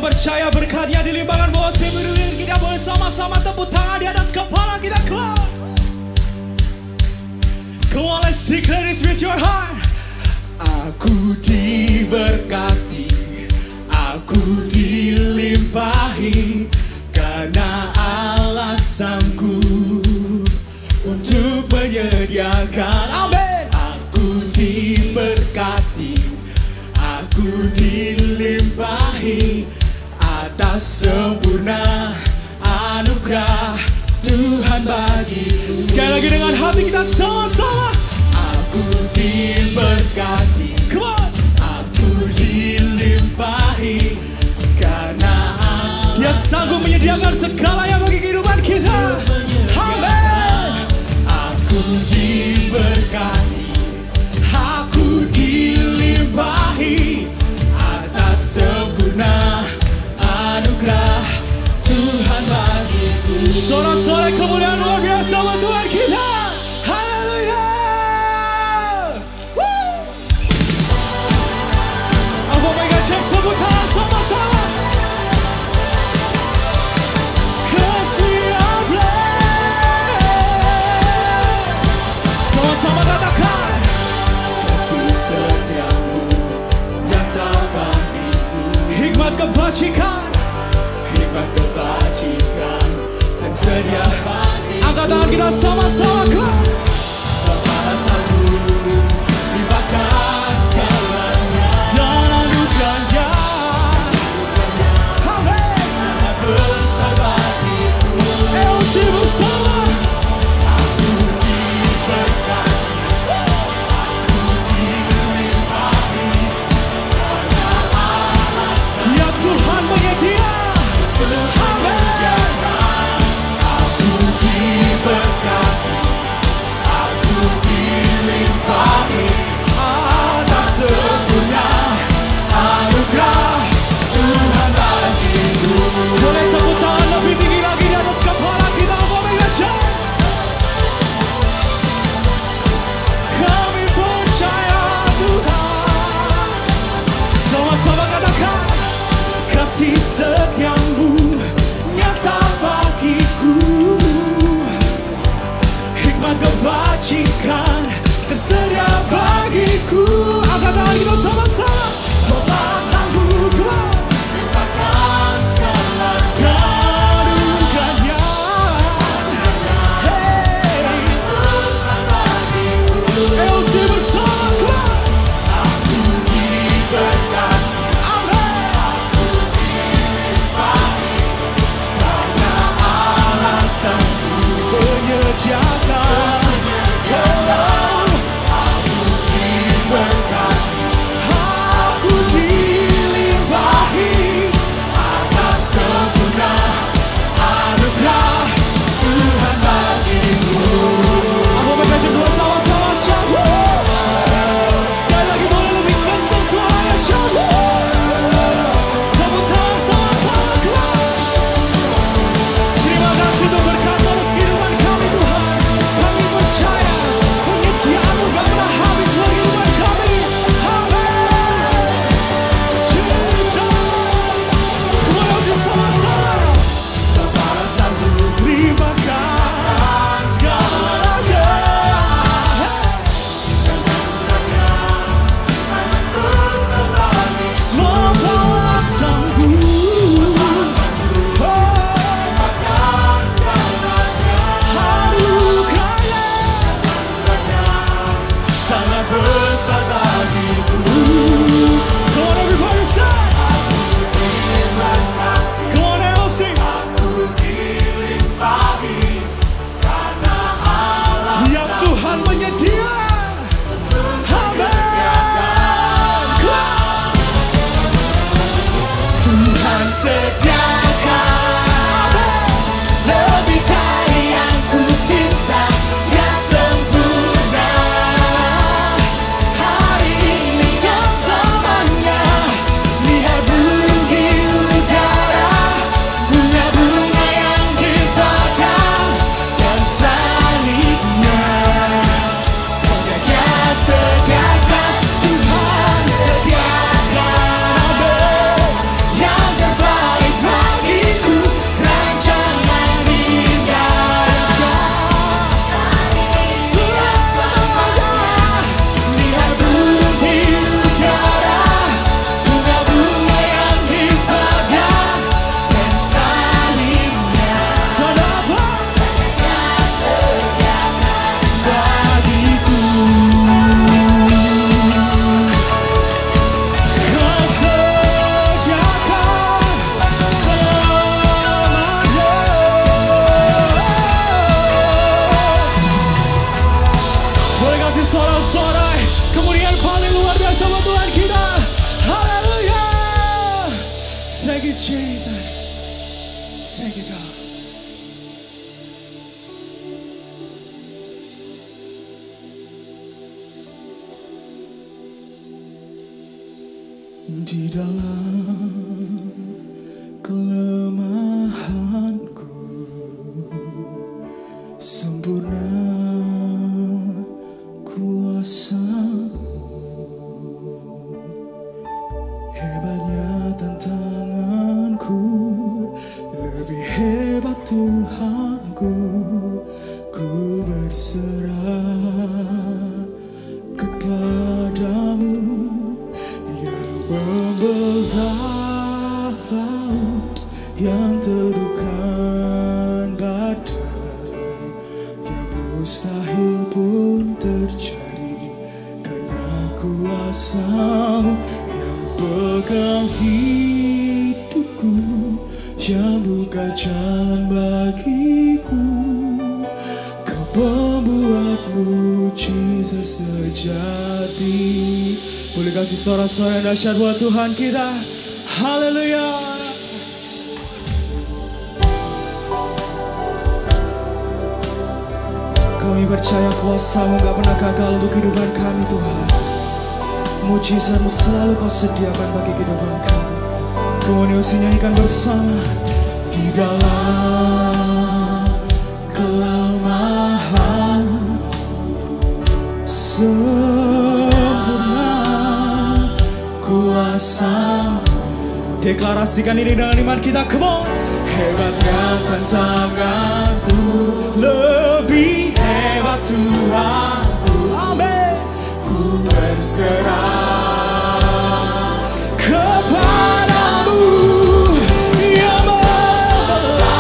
percaya berkatnya dilimpahkan buat seluruh kita, boleh sama-sama tepuk tangan di atas kepala kita. Come on, let's declare this with your heart. Aku diberkati, aku dilimpahi, karena Allah sanggup untuk menyediakan. Amin. Aku diberkati, aku dilimpahi atas sempurna anugerah Tuhan bagi. Sekali lagi dengan hati kita sama-sama. Aku diberkati, come on. Aku dilimpahi, karena Dia sanggup menyediakan segalanya bagi kehidupan kita. Amin. Aku diberkati, aku dilimpahi atas sempurna anugerah Tuhan bagiku. Sorak-sorai kemuliaan luar biasa buat Tuhan kita. Haleluya. Aku pengen cek sebut tangan sama-sama. Sama-sama katakan, kasih setiamu nyata bagiku. Hikmat kebajikan, hikmat kebajikan dan sedia bagi. Angkat tangan kita sama-sama. Saudara sanggup limpahkan segalanya dan anugerahnya. Amin. Sangat besar bagiku. Elsi bersama. Kasih setiamu nyata bagiku, hikmat kebajikan tersedia bagiku. Angkat tangan kita sama-sama. Coba sanggup limpahkan segalanya anugerahnya. Hey, Elsi bersama. Aku diberkati, menyediakan. Aku diberkati, aku dilimpahi atas sempurna anugerah Tuhan bagiku. Aku mengajar sama-sama syabu. Sekali lagi boleh lebih kencang suaranya syabu. Tepuk tangan sama-sama. Terima kasih untuk berkat terus kehidupan kami Tuhan. Kami percaya penyediaan-Mu gak pernah habis buat kehidupan kami. Amin. Jesus. Kemudian sama-sama. Sebarang sanggup limpahkan segalanya. Semoga sanggup. Sangat besar bagiku. Come on everybody say. Come on Elsie. Aku dilimpahi karena Allah Dia Tuhan menyediakan. Amin. Tuhan sediakan lebih dari yang ku minta. Dia sempurna hari ini dan selamanya. Lihat bumi udara, bunga-bunga yang di padang dan salibnya. Dia sediakan, Tuhan sediakan yang terbaik. Jesus. Thank you, God. Di dalam kelemahanku sempurna kuasa-Mu. Hebatnya tantanganku, lebih hebat Tuhanku. Ku berserah kepadamu yang membelah laut, yang teduhkan badai, yang mustahil pun terjadi karena kuasa-Mu. Yang pegang hidupku, yang buka jalan bagiku. Kau pembuat mujizat sejati. Boleh kasih sorak-sorai yang dahsyat buat Tuhan kita. Haleluya. Kami percaya kuasa-Mu gak pernah gagal untuk kehidupan kami Tuhan. Mujizat-Mu selalu Kau sediakan bagi kehidupan kami. Kemudian nyanyikan bersama. Di dalam kelemahan sempurna kuasa-Mu. Deklarasikan ini dengan iman kita. Come on. Hebatnya tantanganku, lebih hebat Tuhanku. Amin. Ku berserah kepadamu yang membelah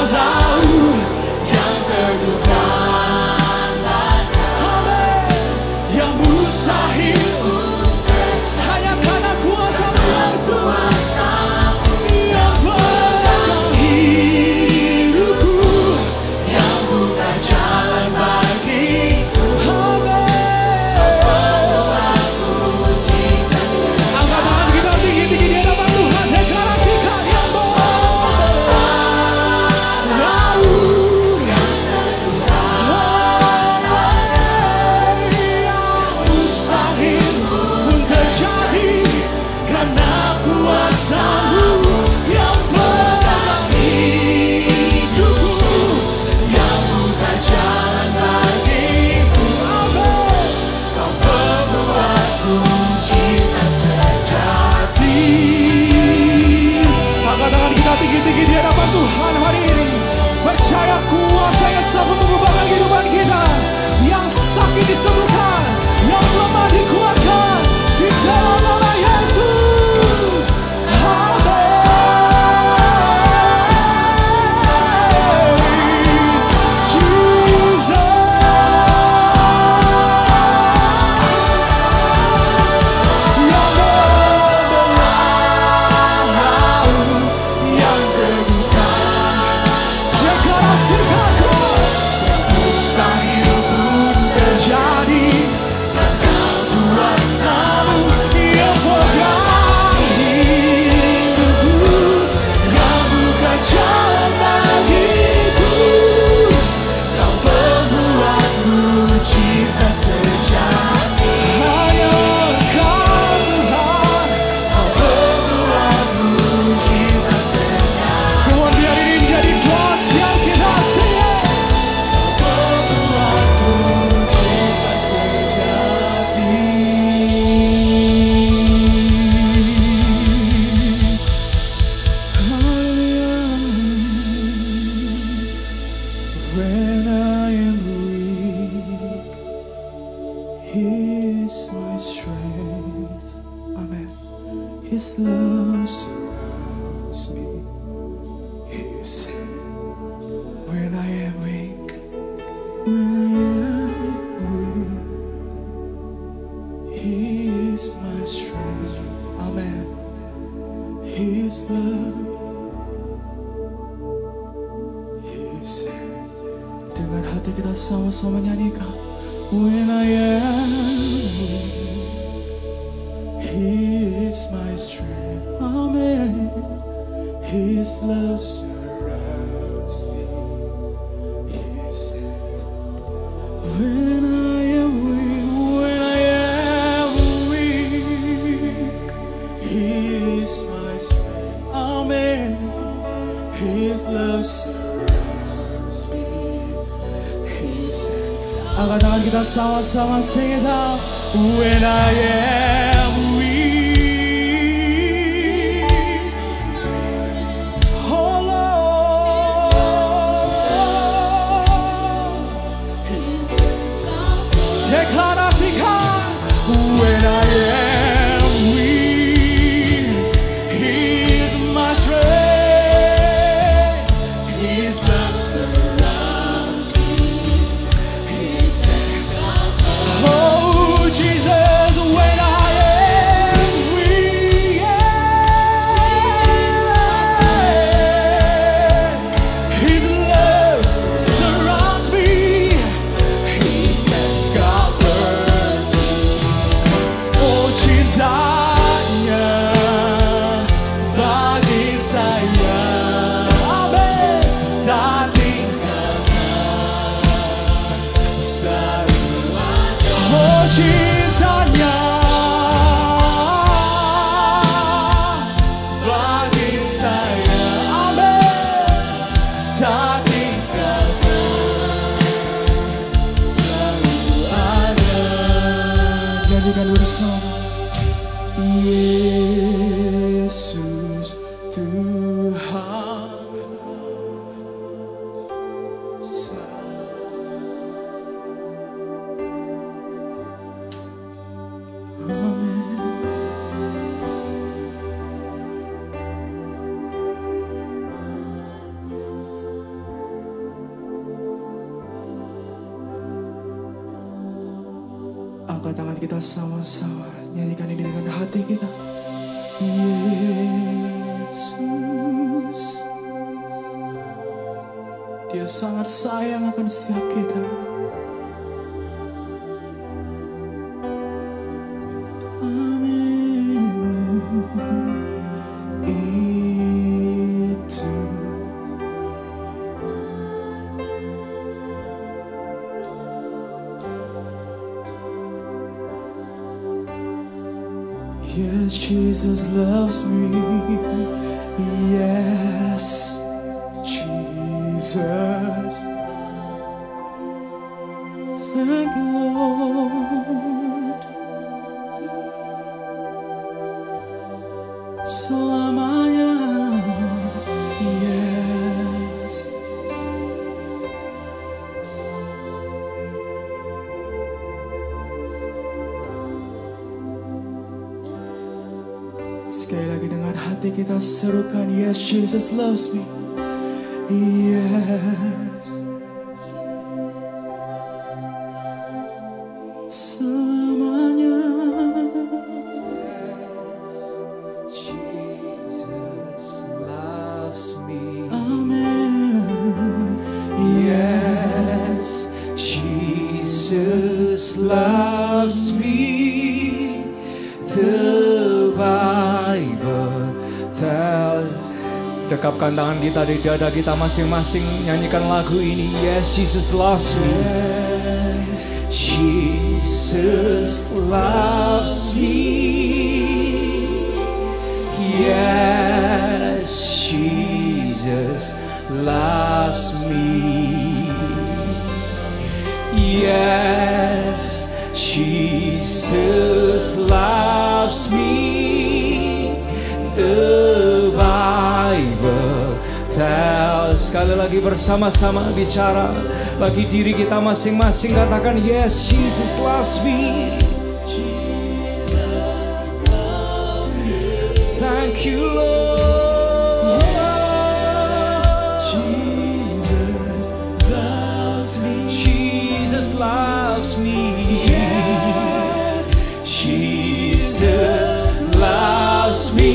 laut, yang teduhkan badai, yang mustahil hanya karena kuasa-Mu Yesus. Yang pegang hidupku, yang buka jalan bagiku. Angkat tangan kita tinggi-tinggi di hadapan Tuhan. Deklarasikan yang membelah laut, yang mustahil pun terjadi karena kuasa-Mu. Yang pegang hidupku, yang buka jalan bagiku. Amin. Kau pembuat mujizat sejati. Angkat tangan kita tinggi-tinggi di hadapan Tuhan hari ini. Percaya kuasa yang sanggup mengubahkan kehidupan kita. Yang sakit disembuhkan, yang lemah dikuatkan di dalam nama Yesus. Amin. Jesus. Yang membelah laut, yang teduhkan. Deklarasikan Kau. Mustahil pun terjadi karena kuasa-Mu. Yang pegang hidupku, yang buka jalan bagiku. Kau pembuat mujizat sejati. Hanya Kau Tuhan. Kau pembuat mujizat sejati. Kemudian ini menjadi doa siang kita sing. Kau pembuat mujizat sejati. When I am weak, He is my strength. Amen. His love surrounds me. His hand. When I am weak, He is my strength. Amen. His love, His hand. Dengan hati kita sama-sama nyanyikan. When I am weak, He is my strength. Amen. His love surrounds me. When I am weak, He is my strength. Amen. His love surrounds me. Angkat tangan kita sama-sama sing it out. When I am weak, oh Lord, deklarasikan. When I am weak, He is my strength. His love surrounds me. Oh Jesus, when I am weak, His love surrounds me. He sends comfort. Oh cintanya bagi saya, amin, tak tinggalkan selalu. Oh cintanya bagi saya, amin, tak tinggalkan, selalu ada. Nyanyikan bersama. Yesus Tuhan, angkat tangan kita sama-sama, nyanyikan ini dengan hati kita. Yesus, Dia sangat sayang akan setiap kita. Amin. Itu yes, Jesus loves me. Yes, Jesus. Thank you, Lord. Selamanya. Yes. Sekali lagi dengan hati kita serukan, yes, Jesus loves me. Yes. Selamanya. Yes, Jesus loves me. Amen. Yes, Jesus loves me. The Bible tells. Dekapkan tangan kita di dada kita masing-masing, nyanyikan lagu ini. Yes, Jesus loves me. Yes, Jesus loves me. Yes, Jesus loves me. Yes, Jesus loves me. The Bible tells. Sekali lagi bersama-sama bicara bagi diri kita masing-masing, katakan yes, Jesus loves me. Jesus loves me. Thank you, Lord. Yes, Jesus loves me. Jesus loves me. Yes, Jesus loves me.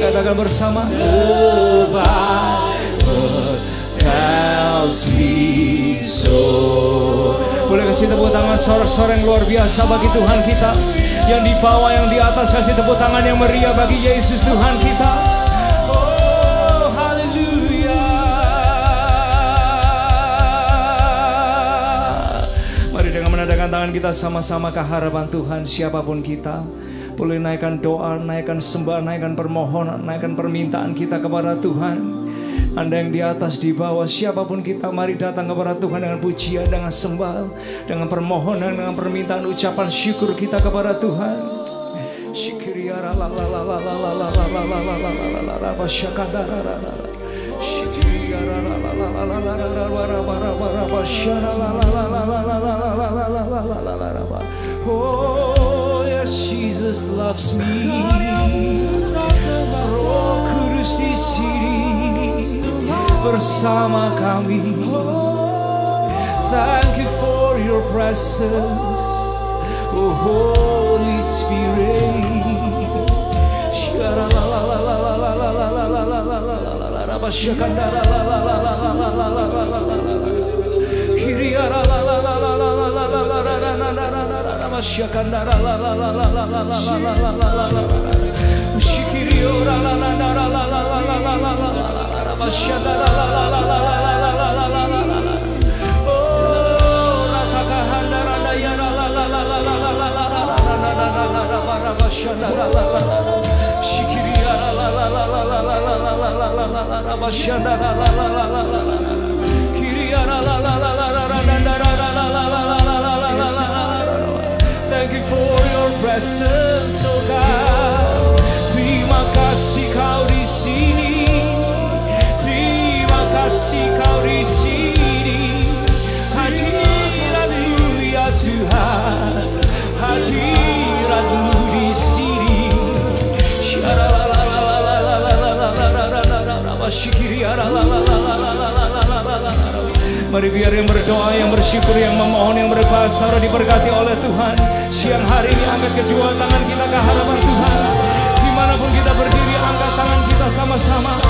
Katakan bersama. The Bible tells me so. Boleh kasih tepuk tangan sorak-sorai yang luar biasa bagi Tuhan kita. Yang di bawah, yang di atas, kasih tepuk tangan yang meriah bagi Yesus Tuhan kita. Oh, haleluya. Mari dengan menadahkan tangan kita sama-sama ke hadapan Tuhan. Siapapun kita, boleh naikkan doa, naikkan sembah, naikkan permohonan, naikkan permintaan kita kepada Tuhan. Anda yang di atas, di bawah, siapapun kita, mari datang kepada Tuhan dengan pujian, dengan sembah, dengan permohonan, dengan permintaan, ucapan syukur kita kepada Tuhan. Oh yes, Jesus loves me. Roh Kudus di sini bersama kami. Thank you for your presence, oh Holy Spirit. Thank you for your presence, oh God. Terima kasih kau di sini. Terima kasih kau di sini. Hadiratmu ya Tuhan, hadiratmu di sini. Mari biar yang berdoa, yang bersyukur, yang memohon, yang berbahasa diberkati oleh Tuhan. Siang hari ini angkat kedua tangan kita ke hadapan Tuhan. Dimanapun kita berdiri, angkat tangan kita sama-sama.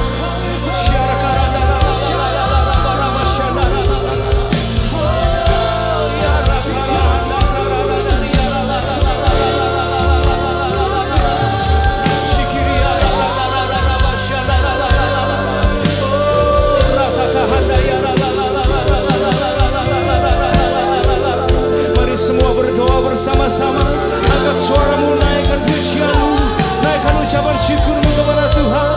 Semua berdoa bersama-sama. Angkat suaramu, naikkan pujianmu, naikkan ucapan syukurmu kepada Tuhan.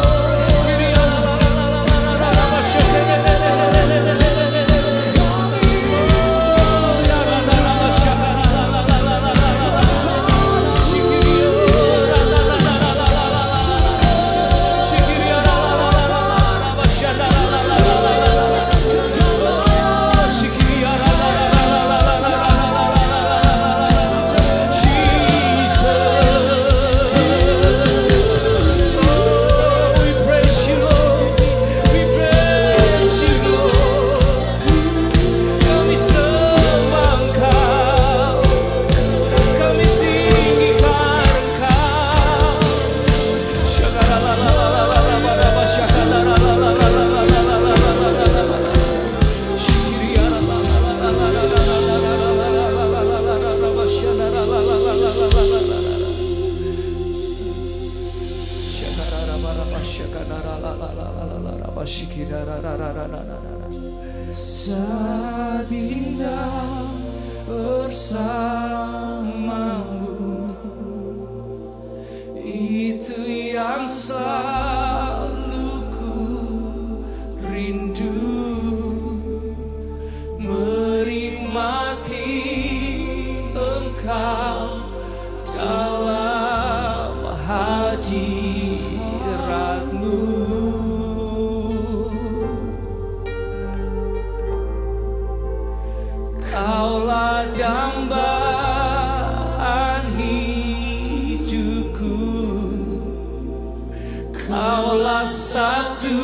Saat indah bersamamu, itu yang selalu ku rindu, menikmati Engkau dalam hadiratmu. Kaulah dambaan hidupku, Kaulah satu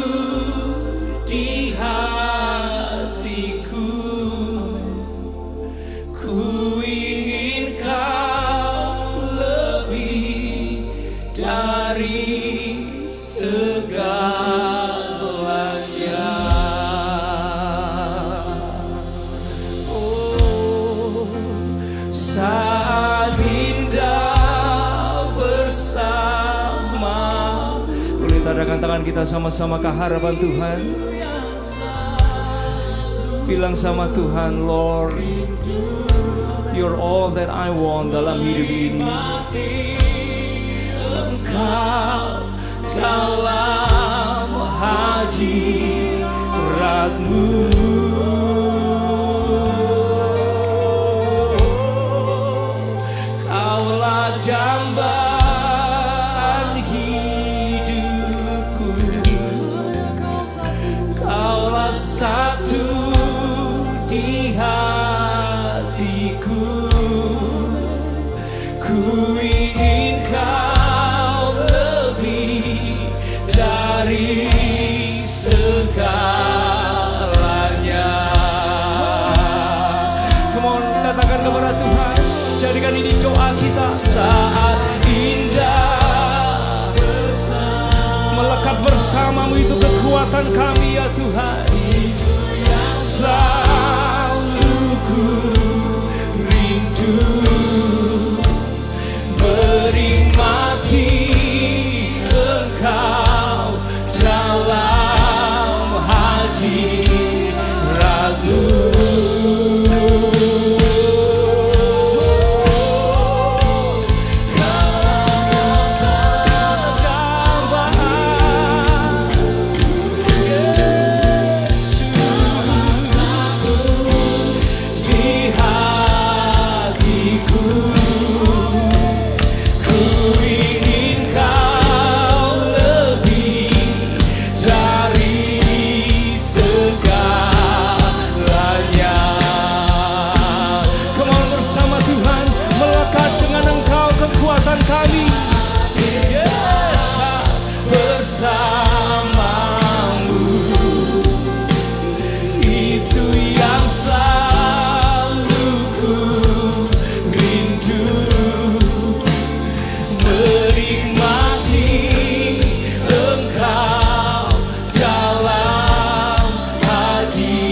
di hatiku. Ku ingin Kau lebih dari segalanya. Oh Nadangkan tangan kita sama-sama ke harapan Tuhan. Bilang sama Tuhan, Lord, You're all that I want dalam hidup ini. Engkau dalam hadirat-Mu. Kaulah dambaan hidupku. Kaulah satu di hatiku. Ku ingin Kau lebih dari segalanya. Come on, katakan kepada Tuhan. Jadikan ini doa kita. Saat indah melekat bersama-Mu itu kekuatan kami ya Tuhan. Selalu ku rindu menikmati Engkau dalam hadirat-Mu. Kami yes, bersama-Mu, itu yang selalu ku rindu, menikmati Engkau dalam hadirat-Mu.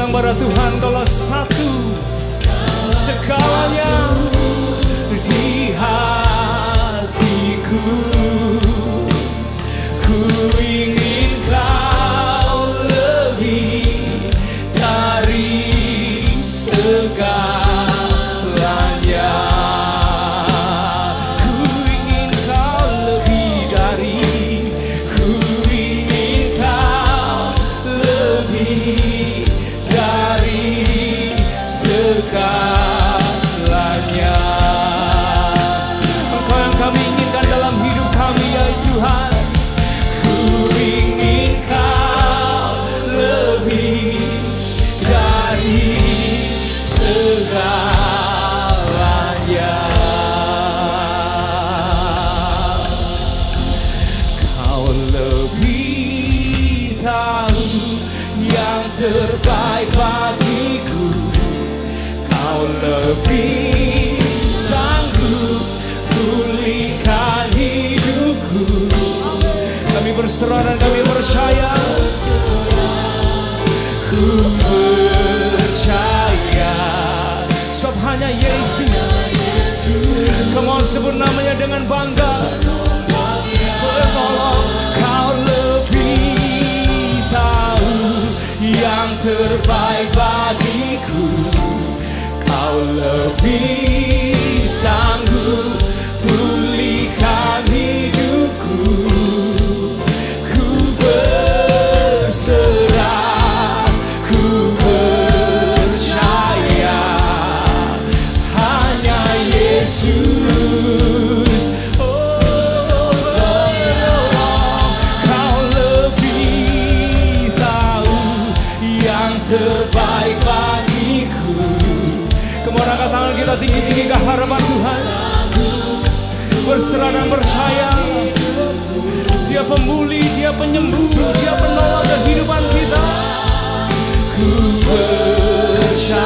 Pada Tuhan, Kaulah satu segalanya di hatiku. Ku ingin Kau lebih dari segalanya. Ku ingin Kau lebih dari. Ku ingin Kau lebih dari segalanya. Engkau yang kami inginkan dalam hidup kami ya Tuhan. Ku ingin Kau lebih dari segalanya. Kau lebih tahu yang terbaik bagiku. Kau lebih sanggup pulihkan hidupku. Kami berserah dan kami percaya. Ku percaya sebab hanya Yesus. Come on, sebut namanya dengan bangga. Penolong. Kau lebih tahu yang terbaik bagiku. Kau lebih sanggup pulihkan hidupku. Ku berserah, ku percaya hanya Yesus. Kau lebih tahu yang terbaik bagiku. Kemudian angkat tangan kita tinggi-tinggi ke harapan Tuhan. Berserah dan percaya Dia pemulih, Dia penyembuh, Dia penolong kehidupan kita. Ku percaya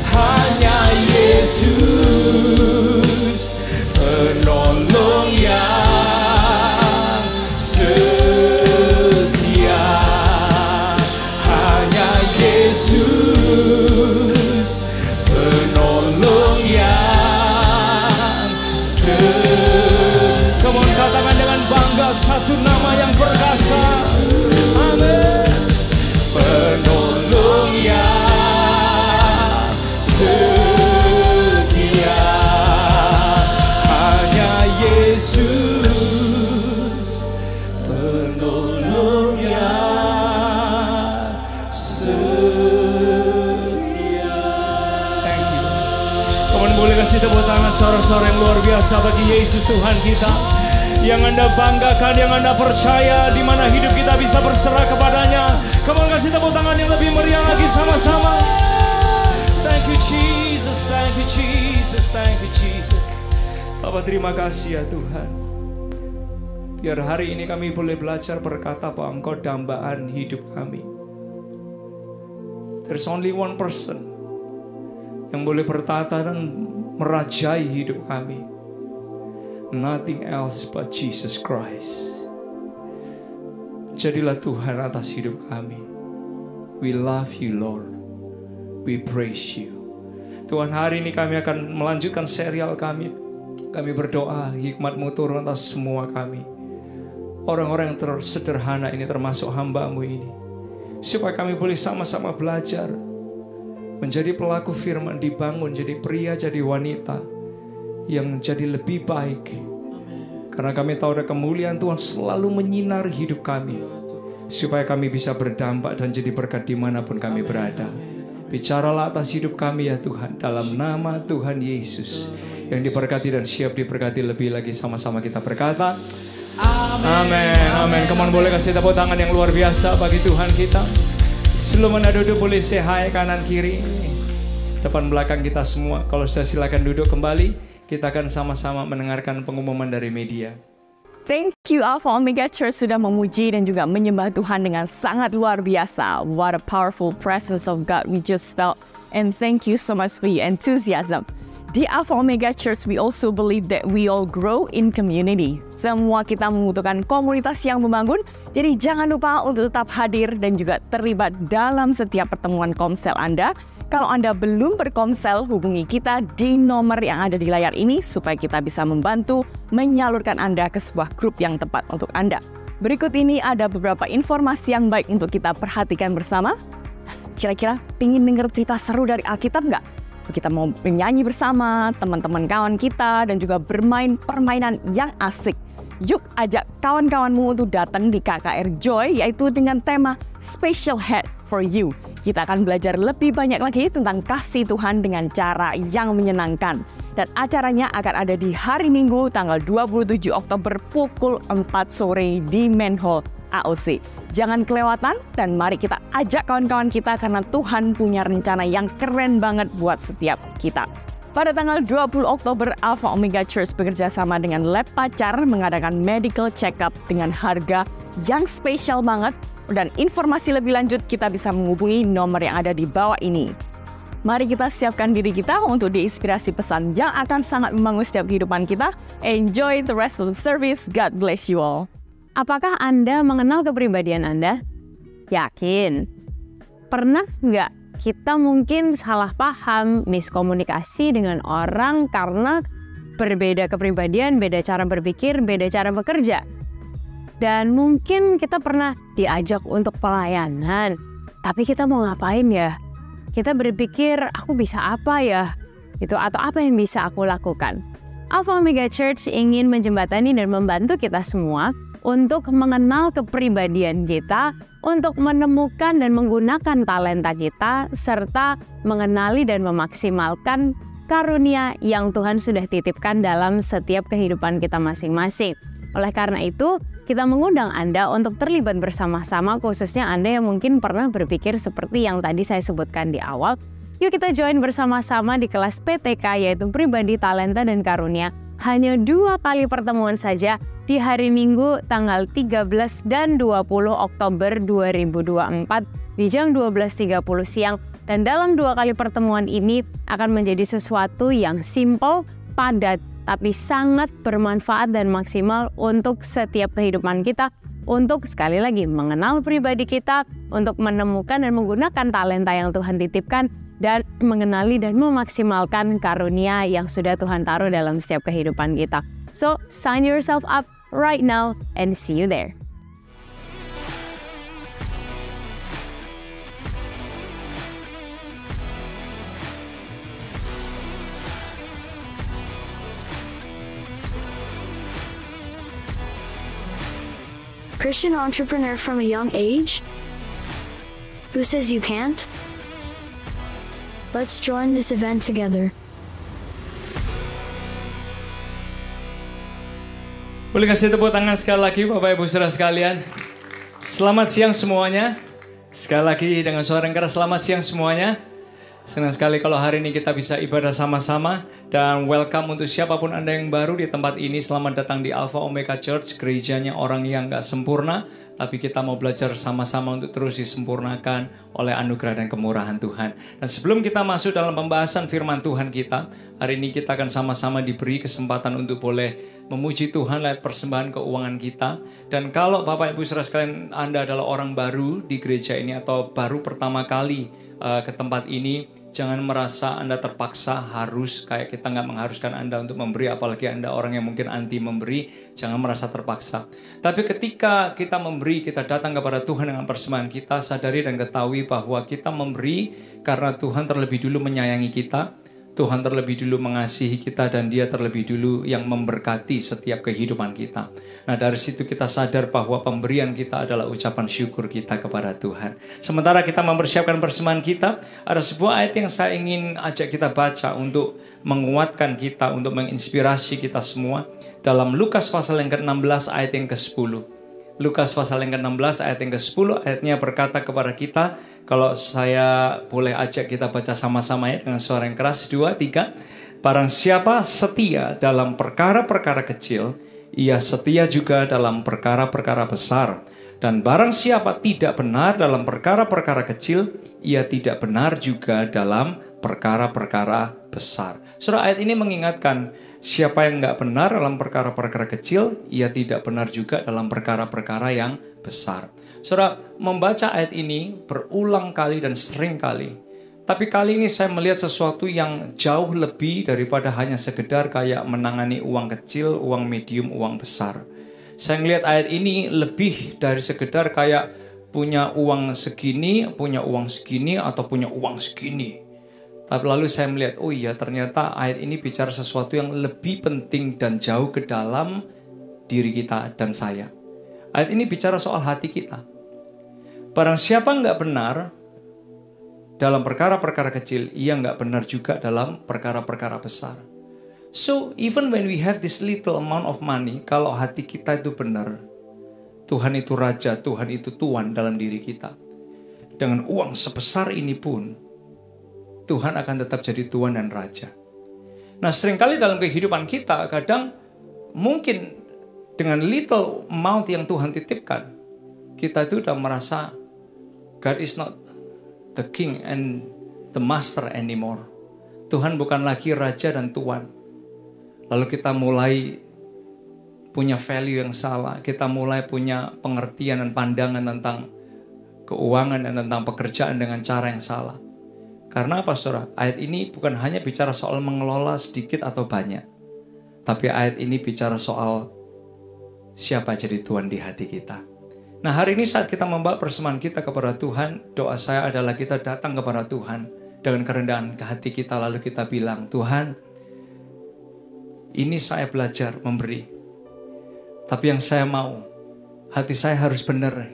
hanya Yesus penolong yang setia. kasih tepuk tangan sorak-sorai yang luar biasa bagi Yesus Tuhan kita. Yang Anda banggakan, yang Anda percaya, di mana hidup kita bisa berserah kepadanya. Come on, kasih tepuk tangan yang lebih meriah lagi sama-sama. Thank you Jesus, thank you Jesus, thank you Jesus. Bapa, terima kasih ya Tuhan. Biar hari ini kami boleh belajar berkata bahwa Engkau dambaan hidup kami. There's only one person yang boleh bertata dan merajai hidup kami. Nothing else but Jesus Christ. Jadilah Tuhan atas hidup kami. We love you Lord. We praise you. Tuhan, hari ini kami akan melanjutkan serial kami. Kami berdoa hikmat-Mu turun atas semua kami. Orang-orang yang sederhana ini termasuk hamba-Mu ini. Supaya kami boleh sama-sama belajar. Menjadi pelaku firman, dibangun jadi pria, jadi wanita yang jadi lebih baik. Karena kami tahu ada kemuliaan Tuhan selalu menyinari hidup kami. Supaya kami bisa berdampak dan jadi berkat dimanapun kami berada. Bicaralah atas hidup kami ya Tuhan. Dalam nama Tuhan Yesus. Yang diberkati dan siap diberkati lebih lagi, sama-sama kita berkata amin, amin. Come on, boleh kasih tepuk tangan yang luar biasa bagi Tuhan kita. Sebelum Anda duduk boleh say hi kanan kiri, depan belakang kita semua. Kalau sudah silakan duduk kembali. Kita akan sama-sama mendengarkan pengumuman dari media. Thank you Alpha Omega Church sudah memuji dan juga menyembah Tuhan dengan sangat luar biasa. What a powerful presence of God we just felt. And thank you so much for your enthusiasm. Di Alpha Omega Church, we also believe that we all grow in community. Semua kita membutuhkan komunitas yang membangun. Jadi jangan lupa untuk tetap hadir dan juga terlibat dalam setiap pertemuan komsel Anda. Kalau Anda belum berkomsel, hubungi kita di nomor yang ada di layar ini supaya kita bisa membantu menyalurkan Anda ke sebuah grup yang tepat untuk Anda. Berikut ini ada beberapa informasi yang baik untuk kita perhatikan bersama. Kira-kira pingin denger cerita seru dari Alkitab nggak? Kita mau menyanyi bersama teman-teman kawan kita dan juga bermain permainan yang asik. Yuk ajak kawan-kawanmu untuk datang di KKR Joy, yaitu dengan tema Special Head for You. Kita akan belajar lebih banyak lagi tentang kasih Tuhan dengan cara yang menyenangkan. Dan acaranya akan ada di hari Minggu tanggal 27 Oktober pukul 4 sore di Main Hall AOC. Jangan kelewatan dan mari kita ajak kawan-kawan kita karena Tuhan punya rencana yang keren banget buat setiap kita. Pada tanggal 20 Oktober, Alpha Omega Church bekerja sama dengan Lab Pacar mengadakan medical check-up dengan harga yang spesial banget. Dan informasi lebih lanjut kita bisa menghubungi nomor yang ada di bawah ini. Mari kita siapkan diri kita untuk diinspirasi pesan yang akan sangat membangun setiap kehidupan kita. Enjoy the rest of the service. God bless you all. Apakah Anda mengenal kepribadian Anda? Yakin? Pernah nggak kita mungkin salah paham, miskomunikasi dengan orang karena berbeda kepribadian, beda cara berpikir, beda cara bekerja? Dan mungkin kita pernah diajak untuk pelayanan, tapi kita mau ngapain ya? Kita berpikir, aku bisa apa ya? Atau apa yang bisa aku lakukan? Alpha Omega Church ingin menjembatani dan membantu kita semua untuk mengenal kepribadian kita, untuk menemukan dan menggunakan talenta kita, serta mengenali dan memaksimalkan karunia yang Tuhan sudah titipkan dalam setiap kehidupan kita masing-masing. Oleh karena itu, kita mengundang Anda untuk terlibat bersama-sama, khususnya Anda yang mungkin pernah berpikir seperti yang tadi saya sebutkan di awal. Yuk kita join bersama-sama di kelas PTK, yaitu Pribadi, Talenta, dan Karunia. Hanya 2 kali pertemuan saja di hari Minggu tanggal 13 dan 20 Oktober 2024 di jam 12.30 siang. Dan dalam 2 kali pertemuan ini akan menjadi sesuatu yang simple, padat, tapi sangat bermanfaat dan maksimal untuk setiap kehidupan kita. Untuk sekali lagi mengenal pribadi kita, untuk menemukan dan menggunakan talenta yang Tuhan titipkan, dan mengenali dan memaksimalkan karunia yang sudah Tuhan taruh dalam setiap kehidupan kita. So, sign yourself up right now and see you there. Christian entrepreneur from a young age? Who says you can't? Let's join this event together. Boleh kasih tepuk tangan sekali lagi Bapak Ibu Saudara sekalian. Selamat siang semuanya. Sekali lagi dengan suara yang keras, selamat siang semuanya. Senang sekali kalau hari ini kita bisa ibadah sama-sama. Dan welcome untuk siapapun Anda yang baru di tempat ini. Selamat datang di Alpha Omega Church, gerejanya orang yang gak sempurna. Tapi kita mau belajar sama-sama untuk terus disempurnakan oleh anugerah dan kemurahan Tuhan. Dan sebelum kita masuk dalam pembahasan firman Tuhan kita, hari ini kita akan sama-sama diberi kesempatan untuk boleh memuji Tuhan lewat persembahan keuangan kita. Dan kalau Bapak Ibu Saudara sekalian Anda adalah orang baru di gereja ini atau baru pertama kali ke tempat ini, jangan merasa Anda terpaksa harus, kayak kita nggak mengharuskan Anda untuk memberi, apalagi Anda orang yang mungkin anti memberi, jangan merasa terpaksa. Tapi ketika kita memberi, kita datang kepada Tuhan dengan persembahan kita, sadari dan ketahui bahwa kita memberi karena Tuhan terlebih dulu menyayangi kita, Tuhan terlebih dulu mengasihi kita, dan Dia terlebih dulu yang memberkati setiap kehidupan kita. Nah, dari situ kita sadar bahwa pemberian kita adalah ucapan syukur kita kepada Tuhan. Sementara kita mempersiapkan persembahan kita, ada sebuah ayat yang saya ingin ajak kita baca untuk menguatkan kita, untuk menginspirasi kita semua. Dalam Lukas pasal yang ke-16 ayat yang ke-10. Lukas pasal yang ke-16 ayat yang ke-10, ayatnya berkata kepada kita, kalau saya boleh ajak kita baca sama-sama ya dengan suara yang keras, 2, 3. Barang siapa setia dalam perkara-perkara kecil, ia setia juga dalam perkara-perkara besar. Dan barang siapa tidak benar dalam perkara-perkara kecil, ia tidak benar juga dalam perkara-perkara besar. Surah ayat ini mengingatkan, siapa yang nggak benar dalam perkara-perkara kecil, ia tidak benar juga dalam perkara-perkara yang besar. Saudara, membaca ayat ini berulang kali dan sering kali. Tapi kali ini saya melihat sesuatu yang jauh lebih daripada hanya sekedar kayak menangani uang kecil, uang medium, uang besar. Saya melihat ayat ini lebih dari sekedar kayak punya uang segini, atau punya uang segini. Tapi lalu saya melihat, oh iya ternyata ayat ini bicara sesuatu yang lebih penting dan jauh ke dalam diri kita dan saya. Ayat ini bicara soal hati kita. Barang siapa nggak benar dalam perkara-perkara kecil, ia nggak benar juga dalam perkara-perkara besar. So, even when we have this little amount of money, kalau hati kita itu benar, Tuhan itu Raja, Tuhan itu Tuan dalam diri kita. Dengan uang sebesar ini pun, Tuhan akan tetap jadi Tuan dan Raja. Nah, seringkali dalam kehidupan kita, kadang mungkin dengan little amount yang Tuhan titipkan, kita itu udah merasa God is not the king and the master anymore. Tuhan bukan lagi raja dan tuan. Lalu kita mulai punya value yang salah. Kita mulai punya pengertian dan pandangan tentang keuangan dan tentang pekerjaan dengan cara yang salah. Karena apa, saudara? Ayat ini bukan hanya bicara soal mengelola sedikit atau banyak. Tapi ayat ini bicara soal siapa jadi tuan di hati kita. Nah, hari ini saat kita membawa persembahan kita kepada Tuhan, doa saya adalah kita datang kepada Tuhan dengan kerendahan ke hati kita, lalu kita bilang, Tuhan, ini saya belajar memberi. Tapi yang saya mau, hati saya harus benar.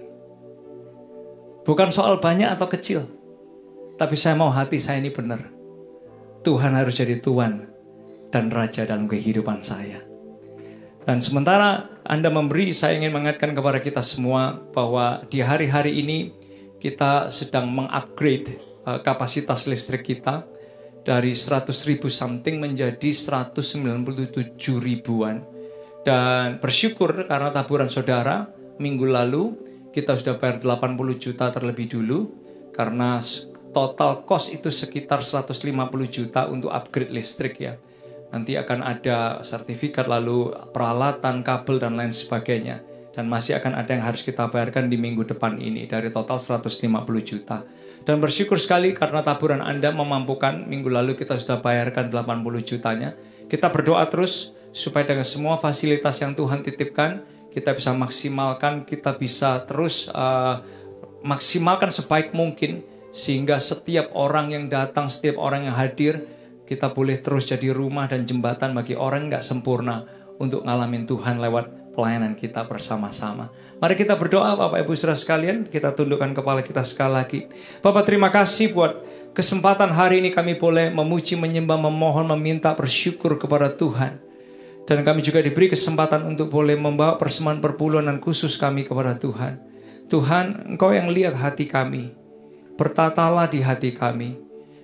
Bukan soal banyak atau kecil, tapi saya mau hati saya ini benar. Tuhan harus jadi Tuan dan Raja dalam kehidupan saya. Dan sementara Anda memberi, saya ingin mengingatkan kepada kita semua bahwa di hari-hari ini kita sedang mengupgrade kapasitas listrik kita dari 100.000 something menjadi 197 ribuan. Dan bersyukur karena taburan saudara, minggu lalu kita sudah bayar 80 juta terlebih dulu, karena total cost itu sekitar 150 juta untuk upgrade listrik ya. Nanti akan ada sertifikat, lalu peralatan, kabel, dan lain sebagainya. Dan masih akan ada yang harus kita bayarkan di minggu depan ini, dari total 150 juta. Dan bersyukur sekali karena taburan Anda memampukan, minggu lalu kita sudah bayarkan 80 jutanya. Kita berdoa terus, supaya dengan semua fasilitas yang Tuhan titipkan, kita bisa maksimalkan, kita bisa terus maksimalkan sebaik mungkin, sehingga setiap orang yang datang, setiap orang yang hadir, kita boleh terus jadi rumah dan jembatan bagi orang yang gak sempurna untuk ngalamin Tuhan lewat pelayanan kita bersama-sama. Mari kita berdoa Bapak Ibu Saudara sekalian, kita tundukkan kepala kita sekali lagi. Bapak, terima kasih buat kesempatan hari ini kami boleh memuji, menyembah, memohon, meminta, bersyukur kepada Tuhan. Dan kami juga diberi kesempatan untuk boleh membawa persembahan perpuluhan khusus kami kepada Tuhan. Tuhan, Engkau yang lihat hati kami. Bertatalah di hati kami.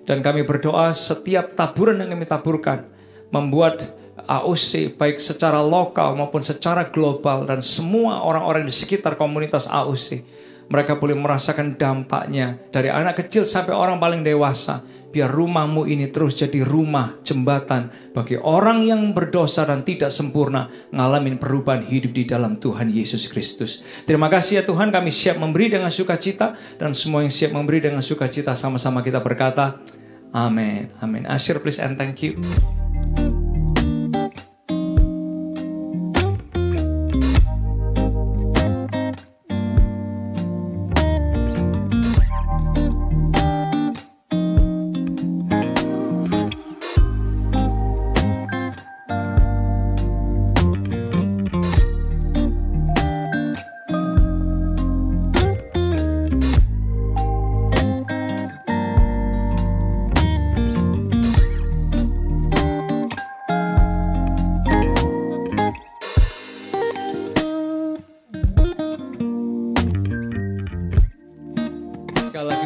Dan kami berdoa setiap taburan yang kami taburkan membuat AOC baik secara lokal maupun secara global dan semua orang-orang di sekitar komunitas AOC, mereka boleh merasakan dampaknya dari anak kecil sampai orang paling dewasa. Biar rumahmu ini terus jadi rumah jembatan bagi orang yang berdosa dan tidak sempurna ngalamin perubahan hidup di dalam Tuhan Yesus Kristus. Terima kasih ya Tuhan, kami siap memberi dengan sukacita, dan semua yang siap memberi dengan sukacita sama-sama kita berkata amin. Amin. Asyir please and thank you.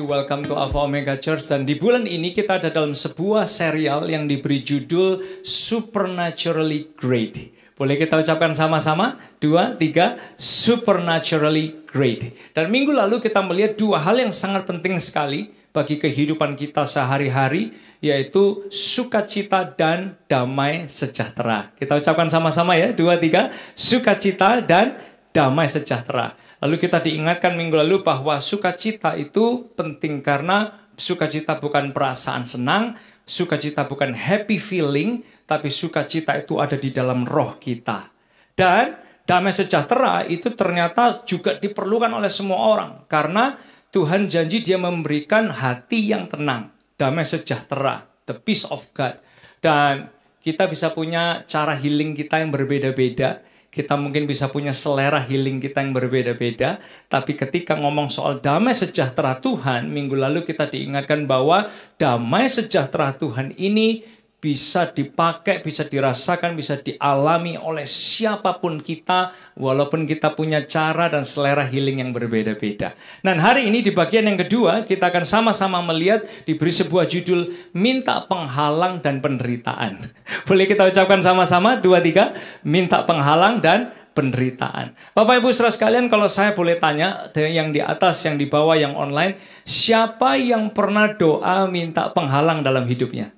Welcome to Alpha Omega Church. Dan di bulan ini kita ada dalam sebuah serial yang diberi judul Supernaturally Great. Boleh kita ucapkan sama-sama? 2, 3, Supernaturally Great. Dan minggu lalu kita melihat dua hal yang sangat penting sekali bagi kehidupan kita sehari-hari, yaitu sukacita dan damai sejahtera. Kita ucapkan sama-sama ya, 2, 3, sukacita dan damai sejahtera. Lalu kita diingatkan minggu lalu bahwa sukacita itu penting karena sukacita bukan perasaan senang, sukacita bukan happy feeling, tapi sukacita itu ada di dalam roh kita. Dan damai sejahtera itu ternyata juga diperlukan oleh semua orang. Karena Tuhan janji Dia memberikan hati yang tenang, damai sejahtera, the peace of God. Dan kita bisa punya cara healing kita yang berbeda-beda. Kita mungkin bisa punya selera healing kita yang berbeda-beda. Tapi ketika ngomong soal damai sejahtera Tuhan, minggu lalu kita diingatkan bahwa damai sejahtera Tuhan ini bisa dipakai, bisa dirasakan, bisa dialami oleh siapapun kita, walaupun kita punya cara dan selera healing yang berbeda-beda. Dan hari ini di bagian yang kedua, kita akan sama-sama melihat diberi sebuah judul, Minta Penghalang dan Penderitaan. Boleh kita ucapkan sama-sama, 2, 3, minta penghalang dan penderitaan. Bapak Ibu saudara sekalian, kalau saya boleh tanya, yang di atas, yang di bawah, yang online, siapa yang pernah doa minta penghalang dalam hidupnya?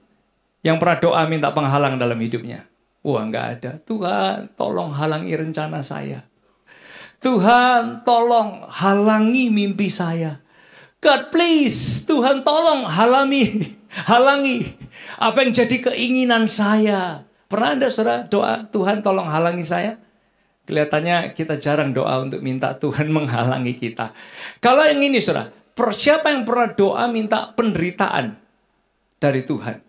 Yang pernah doa minta penghalang dalam hidupnya? Wah, nggak ada. Tuhan, tolong halangi rencana saya. Tuhan, tolong halangi mimpi saya. God, please, Tuhan, tolong halangi apa yang jadi keinginan saya. Pernah Anda, saudara, doa, Tuhan, tolong halangi saya? Kelihatannya kita jarang doa untuk minta Tuhan menghalangi kita. Kalau yang ini, saudara, siapa yang pernah doa minta penderitaan dari Tuhan?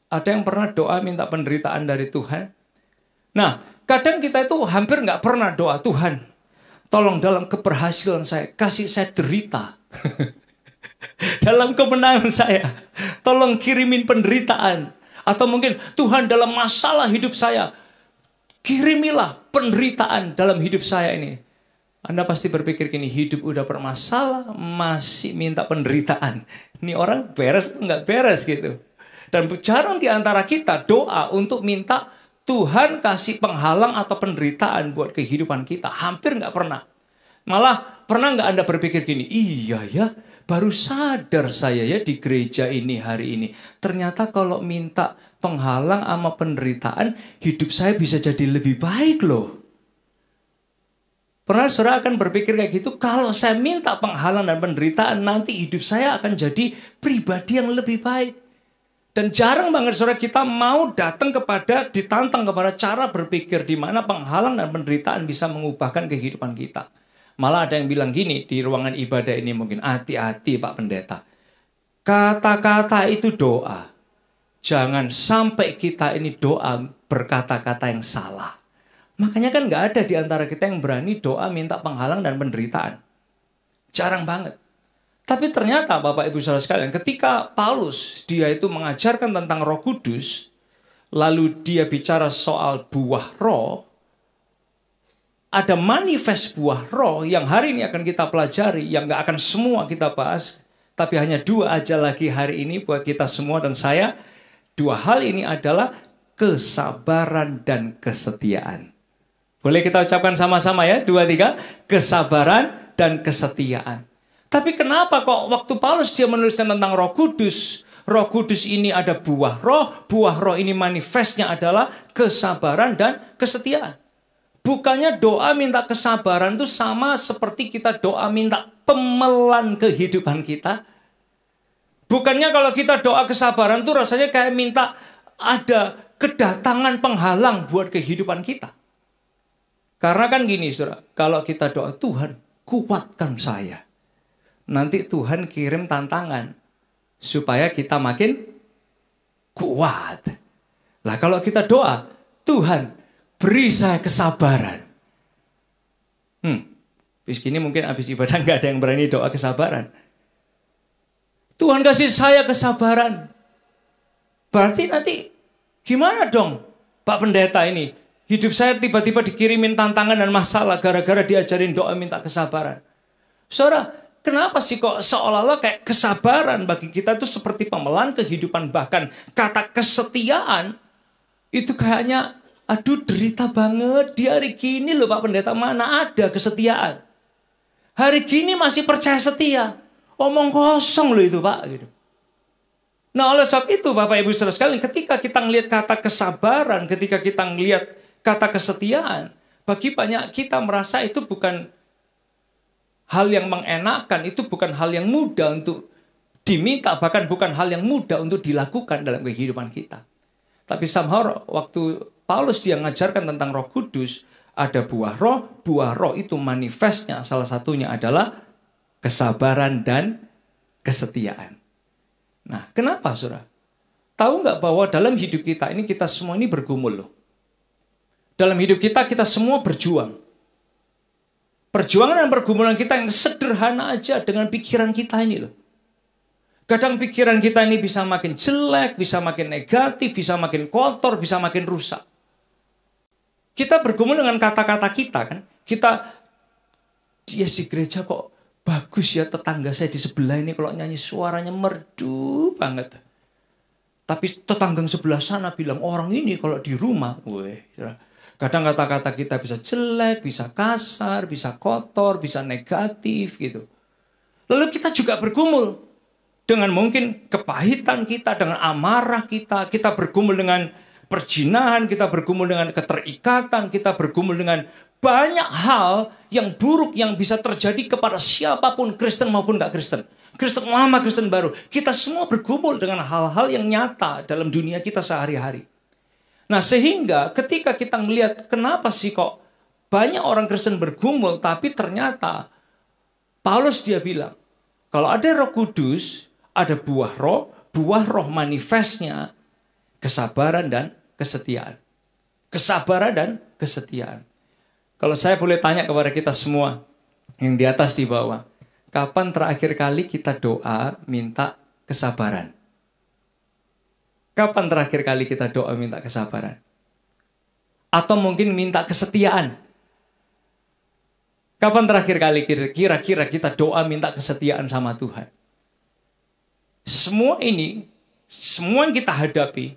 Ada yang pernah doa minta penderitaan dari Tuhan? Nah, kadang kita itu hampir nggak pernah doa, Tuhan, tolong dalam keberhasilan saya, kasih saya derita. Dalam kemenangan saya, tolong kirimin penderitaan. Atau mungkin, Tuhan dalam masalah hidup saya, kirimilah penderitaan dalam hidup saya ini. Anda pasti berpikir gini, hidup udah bermasalah, masih minta penderitaan. Ini orang beres, nggak beres gitu. Dan jarang di antara kita doa untuk minta Tuhan kasih penghalang atau penderitaan buat kehidupan kita. Hampir nggak pernah. Malah pernah nggak Anda berpikir gini, iya ya, baru sadar saya ya di gereja ini hari ini. Ternyata kalau minta penghalang sama penderitaan, hidup saya bisa jadi lebih baik loh. Pernah saudara akan berpikir kayak gitu, kalau saya minta penghalang dan penderitaan, nanti hidup saya akan jadi pribadi yang lebih baik. Dan jarang banget saudara kita mau ditantang kepada cara berpikir di mana penghalang dan penderitaan bisa mengubahkan kehidupan kita. Malah ada yang bilang gini di ruangan ibadah ini mungkin, hati-hati Pak Pendeta. Kata-kata itu doa. Jangan sampai kita ini doa berkata-kata yang salah. Makanya kan gak ada di antara kita yang berani doa minta penghalang dan penderitaan. Jarang banget. Tapi ternyata Bapak Ibu Saudara sekalian, ketika Paulus dia itu mengajarkan tentang Roh Kudus, lalu dia bicara soal buah roh, ada manifest buah roh yang hari ini akan kita pelajari, yang gak akan semua kita bahas, tapi hanya 2 aja lagi hari ini buat kita semua dan saya. 2 hal ini adalah kesabaran dan kesetiaan. Boleh kita ucapkan sama-sama ya, 2, 3, kesabaran dan kesetiaan. Tapi kenapa kok waktu Paulus dia menuliskan tentang Roh Kudus ini ada buah roh ini manifestnya adalah kesabaran dan kesetiaan. Bukannya doa minta kesabaran itu sama seperti kita doa minta pemelan kehidupan kita. Bukannya kalau kita doa kesabaran itu rasanya kayak minta ada kedatangan penghalang buat kehidupan kita. Karena kan gini saudara, kalau kita doa Tuhan kuatkan saya. Nanti Tuhan kirim tantangan supaya kita makin kuat. Lah kalau kita doa Tuhan beri saya kesabaran. Habis gini mungkin habis ibadah gak ada yang berani doa kesabaran. Tuhan kasih saya kesabaran. Berarti nanti gimana dong Pak Pendeta ini? Hidup saya tiba-tiba dikirimin tantangan dan masalah gara-gara diajarin doa minta kesabaran. Saudara, kenapa sih kok seolah-olah kayak kesabaran bagi kita itu seperti pemelan kehidupan. Bahkan kata kesetiaan itu kayaknya aduh derita banget. Di hari gini loh Pak Pendeta, mana ada kesetiaan. Hari gini masih percaya setia. Omong kosong loh itu Pak. Gitu. Nah oleh sebab itu Bapak Ibu Saudara sekalian, ketika kita ngelihat kata kesabaran, ketika kita ngelihat kata kesetiaan, bagi banyak kita merasa itu bukan hal yang mengenakan, itu bukan hal yang mudah untuk diminta, bahkan bukan hal yang mudah untuk dilakukan dalam kehidupan kita. Tapi somehow waktu Paulus dia ngajarkan tentang Roh Kudus, ada buah roh itu manifestnya salah satunya adalah kesabaran dan kesetiaan. Nah, kenapa saudara? Tahu nggak bahwa dalam hidup kita ini kita semua ini bergumul loh. Dalam hidup kita semua berjuang. Perjuangan dan pergumulan kita yang sederhana aja dengan pikiran kita ini loh. Kadang pikiran kita ini bisa makin jelek, bisa makin negatif, bisa makin kotor, bisa makin rusak. Kita bergumul dengan kata-kata kita kan. Dia si gereja kok bagus ya, tetangga saya di sebelah ini kalau nyanyi suaranya merdu banget. Tapi tetangga sebelah sana bilang orang ini kalau di rumah, kadang kata-kata kita bisa jelek, bisa kasar, bisa kotor, bisa negatif gitu. Lalu kita juga bergumul dengan mungkin kepahitan kita, dengan amarah kita bergumul dengan perjinahan, kita bergumul dengan keterikatan, kita bergumul dengan banyak hal yang buruk yang bisa terjadi kepada siapapun, Kristen maupun gak Kristen. Kristen lama, Kristen baru. Kita semua bergumul dengan hal-hal yang nyata dalam dunia kita sehari-hari. Nah sehingga ketika kita melihat kenapa sih kok banyak orang Kristen bergumul, tapi ternyata Paulus dia bilang, kalau ada Roh Kudus, ada buah roh manifestnya kesabaran dan kesetiaan. Kesabaran dan kesetiaan. Kalau saya boleh tanya kepada kita semua yang di atas di bawah, kapan terakhir kali kita doa minta kesabaran? Kapan terakhir kali kita doa minta kesabaran? Atau mungkin minta kesetiaan? Kapan terakhir kali kira-kira kita doa minta kesetiaan sama Tuhan? Semua ini, semua yang kita hadapi,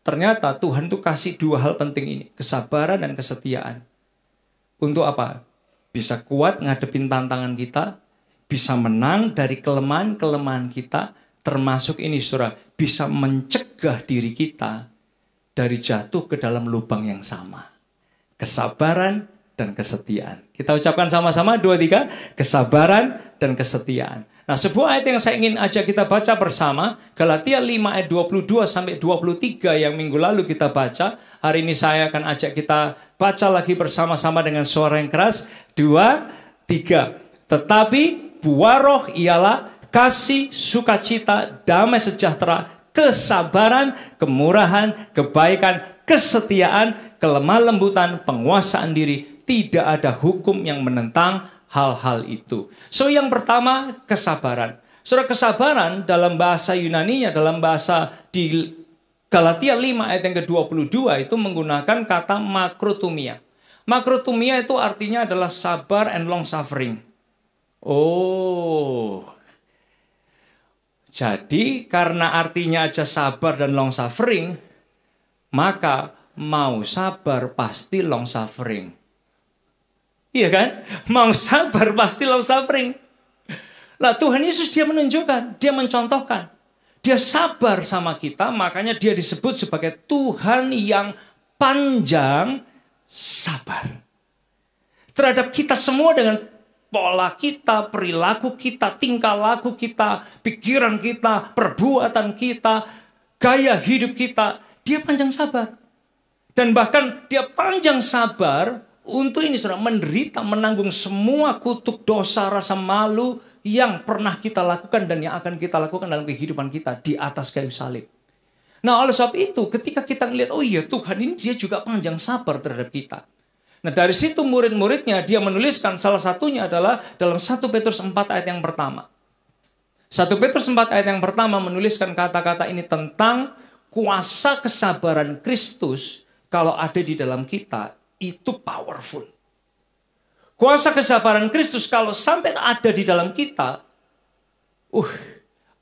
ternyata Tuhan tuh kasih 2 hal penting ini, kesabaran dan kesetiaan. Untuk apa? Bisa kuat ngadepin tantangan kita, bisa menang dari kelemahan-kelemahan kita, termasuk ini saudara, bisa mencegah diri kita dari jatuh ke dalam lubang yang sama. Kesabaran dan kesetiaan. Kita ucapkan sama-sama 2, 3, kesabaran dan kesetiaan. Nah, sebuah ayat yang saya ingin ajak kita baca bersama, Galatia 5 ayat 22 sampai 23 yang minggu lalu kita baca. Hari ini saya akan ajak kita baca lagi bersama-sama dengan suara yang keras. 2, 3. Tetapi buah roh ialah kasih, sukacita, damai sejahtera, kesabaran, kemurahan, kebaikan, kesetiaan, kelemah lembutan, penguasaan diri. Tidak ada hukum yang menentang hal-hal itu. So yang pertama kesabaran. Saudara, kesabaran dalam bahasa Yunani-nya, dalam bahasa di Galatia 5 ayat yang ke-22 itu menggunakan kata makrotumia. Makrotumia itu artinya adalah sabar and long suffering. Oh, jadi karena artinya aja sabar dan long suffering, maka mau sabar pasti long suffering. Iya kan? Mau sabar pasti long suffering. Lah Tuhan Yesus dia menunjukkan, dia mencontohkan. Dia sabar sama kita, makanya dia disebut sebagai Tuhan yang panjang sabar. Terhadap kita semua dengan pola kita, perilaku kita, tingkah laku kita, pikiran kita, perbuatan kita, gaya hidup kita. Dia panjang sabar. Dan bahkan dia panjang sabar untuk ini saudara, menderita, menanggung semua kutuk dosa, rasa malu yang pernah kita lakukan dan yang akan kita lakukan dalam kehidupan kita di atas kayu salib. Nah oleh sebab itu ketika kita melihat, oh iya Tuhan ini dia juga panjang sabar terhadap kita. Nah dari situ murid-muridnya dia menuliskan salah satunya adalah dalam 1 Petrus 4 ayat yang pertama. 1 Petrus 4 ayat yang pertama menuliskan kata-kata ini tentang kuasa kesabaran Kristus kalau ada di dalam kita itu powerful. Kuasa kesabaran Kristus kalau sampai ada di dalam kita,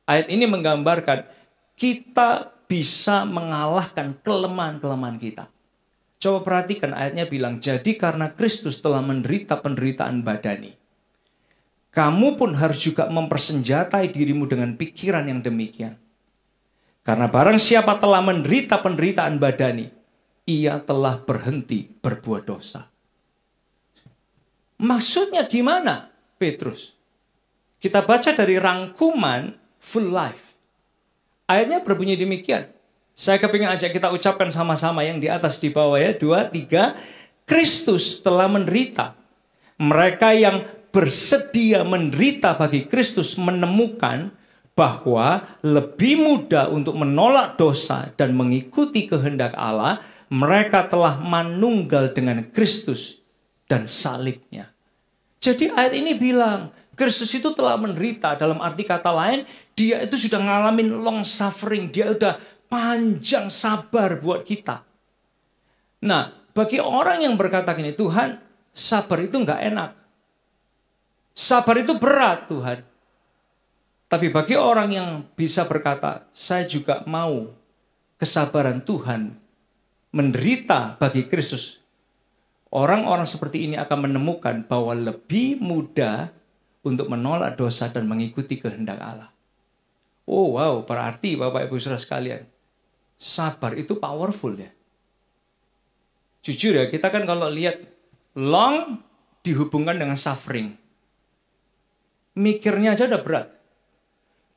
ayat ini menggambarkan kita bisa mengalahkan kelemahan-kelemahan kita. Coba perhatikan ayatnya bilang, jadi karena Kristus telah menderita penderitaan badani, kamu pun harus juga mempersenjatai dirimu dengan pikiran yang demikian. Karena barang siapa telah menderita penderitaan badani, ia telah berhenti berbuat dosa. Maksudnya gimana, Petrus? Kita baca dari rangkuman Full Life. Ayatnya berbunyi demikian. Saya kepingin ajak kita ucapkan sama-sama yang di atas di bawah ya. 2, 3. Kristus telah menderita. Mereka yang bersedia menderita bagi Kristus menemukan bahwa lebih mudah untuk menolak dosa dan mengikuti kehendak Allah. Mereka telah manunggal dengan Kristus dan salibnya. Jadi ayat ini bilang, Kristus itu telah menderita. Dalam arti kata lain, dia itu sudah ngalamin long suffering. Dia udah panjang sabar buat kita. Nah, bagi orang yang berkata gini, Tuhan, sabar itu nggak enak. Sabar itu berat, Tuhan. Tapi bagi orang yang bisa berkata, saya juga mau kesabaran Tuhan menderita bagi Kristus. Orang-orang seperti ini akan menemukan bahwa lebih mudah untuk menolak dosa dan mengikuti kehendak Allah. Oh wow, berarti Bapak Ibu Saudara sekalian, sabar itu powerful ya. Jujur ya, kita kan kalau lihat long dihubungkan dengan suffering. Mikirnya aja udah berat.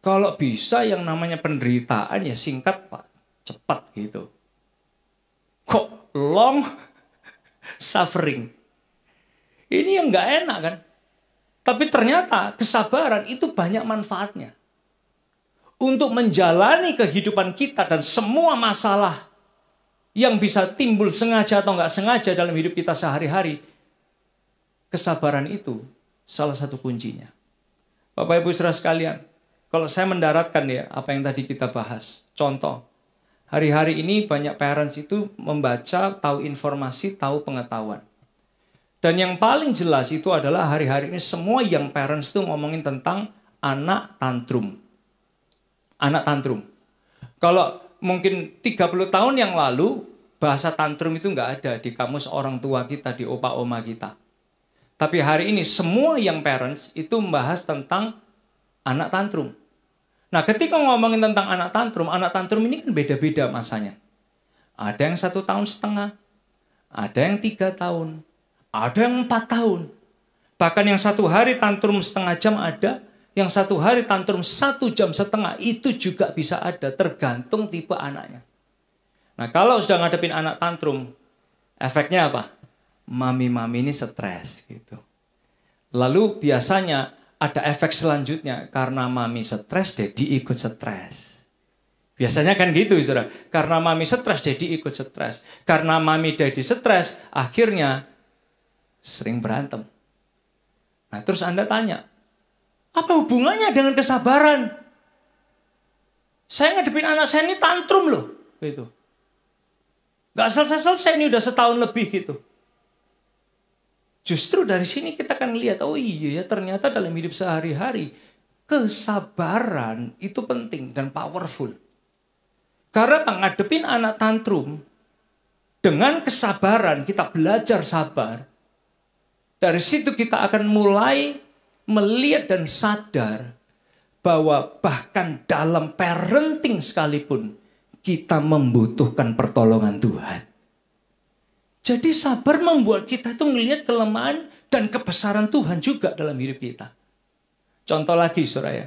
Kalau bisa yang namanya penderitaan ya singkat Pak, cepat gitu. Kok long suffering? Ini yang gak enak kan. Tapi ternyata kesabaran itu banyak manfaatnya. Untuk menjalani kehidupan kita dan semua masalah yang bisa timbul sengaja atau nggak sengaja dalam hidup kita sehari-hari. Kesabaran itu salah satu kuncinya. Bapak Ibu Saudara sekalian, kalau saya mendaratkan ya apa yang tadi kita bahas. Contoh, hari-hari ini banyak parents itu membaca, tahu informasi, tahu pengetahuan. Dan yang paling jelas itu adalah hari-hari ini semua yang parents itu ngomongin tentang anak tantrum. Anak tantrum. Kalau mungkin 30 tahun yang lalu, bahasa tantrum itu nggak ada di kamus orang tua kita, di opa oma kita. Tapi hari ini semua yang parents itu membahas tentang anak tantrum. Nah ketika ngomongin tentang anak tantrum ini kan beda-beda masanya. Ada yang 1,5 tahun, ada yang 3 tahun, ada yang 4 tahun. Bahkan yang 1 hari tantrum setengah jam ada, yang 1 hari tantrum 1 jam setengah itu juga bisa ada, tergantung tipe anaknya. Nah kalau sudah ngadepin anak tantrum, efeknya apa? Mami-mami ini stres gitu. Lalu biasanya ada efek selanjutnya, karena mami stres, daddy ikut stres. Biasanya kan gitu saudara, karena mami stres, daddy ikut stres. Karena mami daddy stres, akhirnya sering berantem. Nah terus Anda tanya, apa hubungannya dengan kesabaran? Saya ngadepin anak saya ini tantrum loh. gitu. Gak selesai-selesai ini udah setahun lebih gitu. Justru dari sini kita akan lihat, oh iya ya ternyata dalam hidup sehari-hari kesabaran itu penting dan powerful. Karena ngadepin anak tantrum, dengan kesabaran kita belajar sabar. Dari situ kita akan mulai melihat dan sadar bahwa bahkan dalam parenting sekalipun kita membutuhkan pertolongan Tuhan. Jadi sabar membuat kita itu melihat kelemahan dan kebesaran Tuhan juga dalam hidup kita. Contoh lagi saudara ya.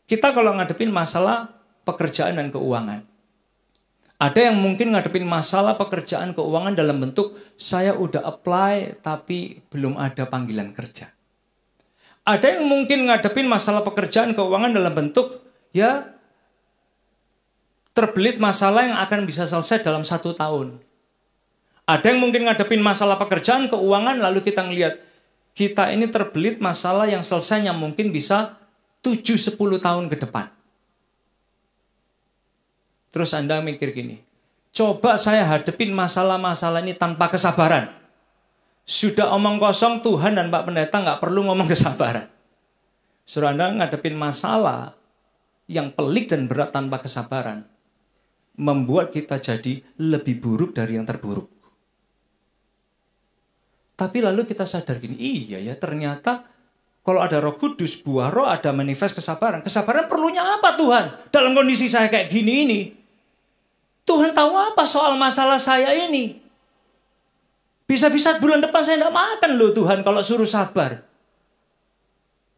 Kita kalau ngadepin masalah pekerjaan dan keuangan. Ada yang mungkin ngadepin masalah pekerjaan keuangan dalam bentuk saya udah apply tapi belum ada panggilan kerja. Ada yang mungkin ngadepin masalah pekerjaan keuangan dalam bentuk ya terbelit masalah yang akan bisa selesai dalam 1 tahun. Ada yang mungkin ngadepin masalah pekerjaan keuangan lalu kita ngelihat kita ini terbelit masalah yang selesainya mungkin bisa 7-10 tahun ke depan. Terus Anda mikir gini, coba saya hadepin masalah-masalah ini tanpa kesabaran. Sudah omong kosong Tuhan dan Pak Pendeta nggak perlu ngomong kesabaran. Suruh Anda ngadepin masalah yang pelik dan berat tanpa kesabaran. Membuat kita jadi lebih buruk dari yang terburuk. Tapi lalu kita sadar gini, iya ya ternyata kalau ada Roh Kudus, buah roh ada manifest kesabaran. Kesabaran perlunya apa Tuhan? Dalam kondisi saya kayak gini ini. Tuhan tahu apa soal masalah saya ini? Bisa-bisa bulan depan saya tidak makan loh Tuhan kalau suruh sabar.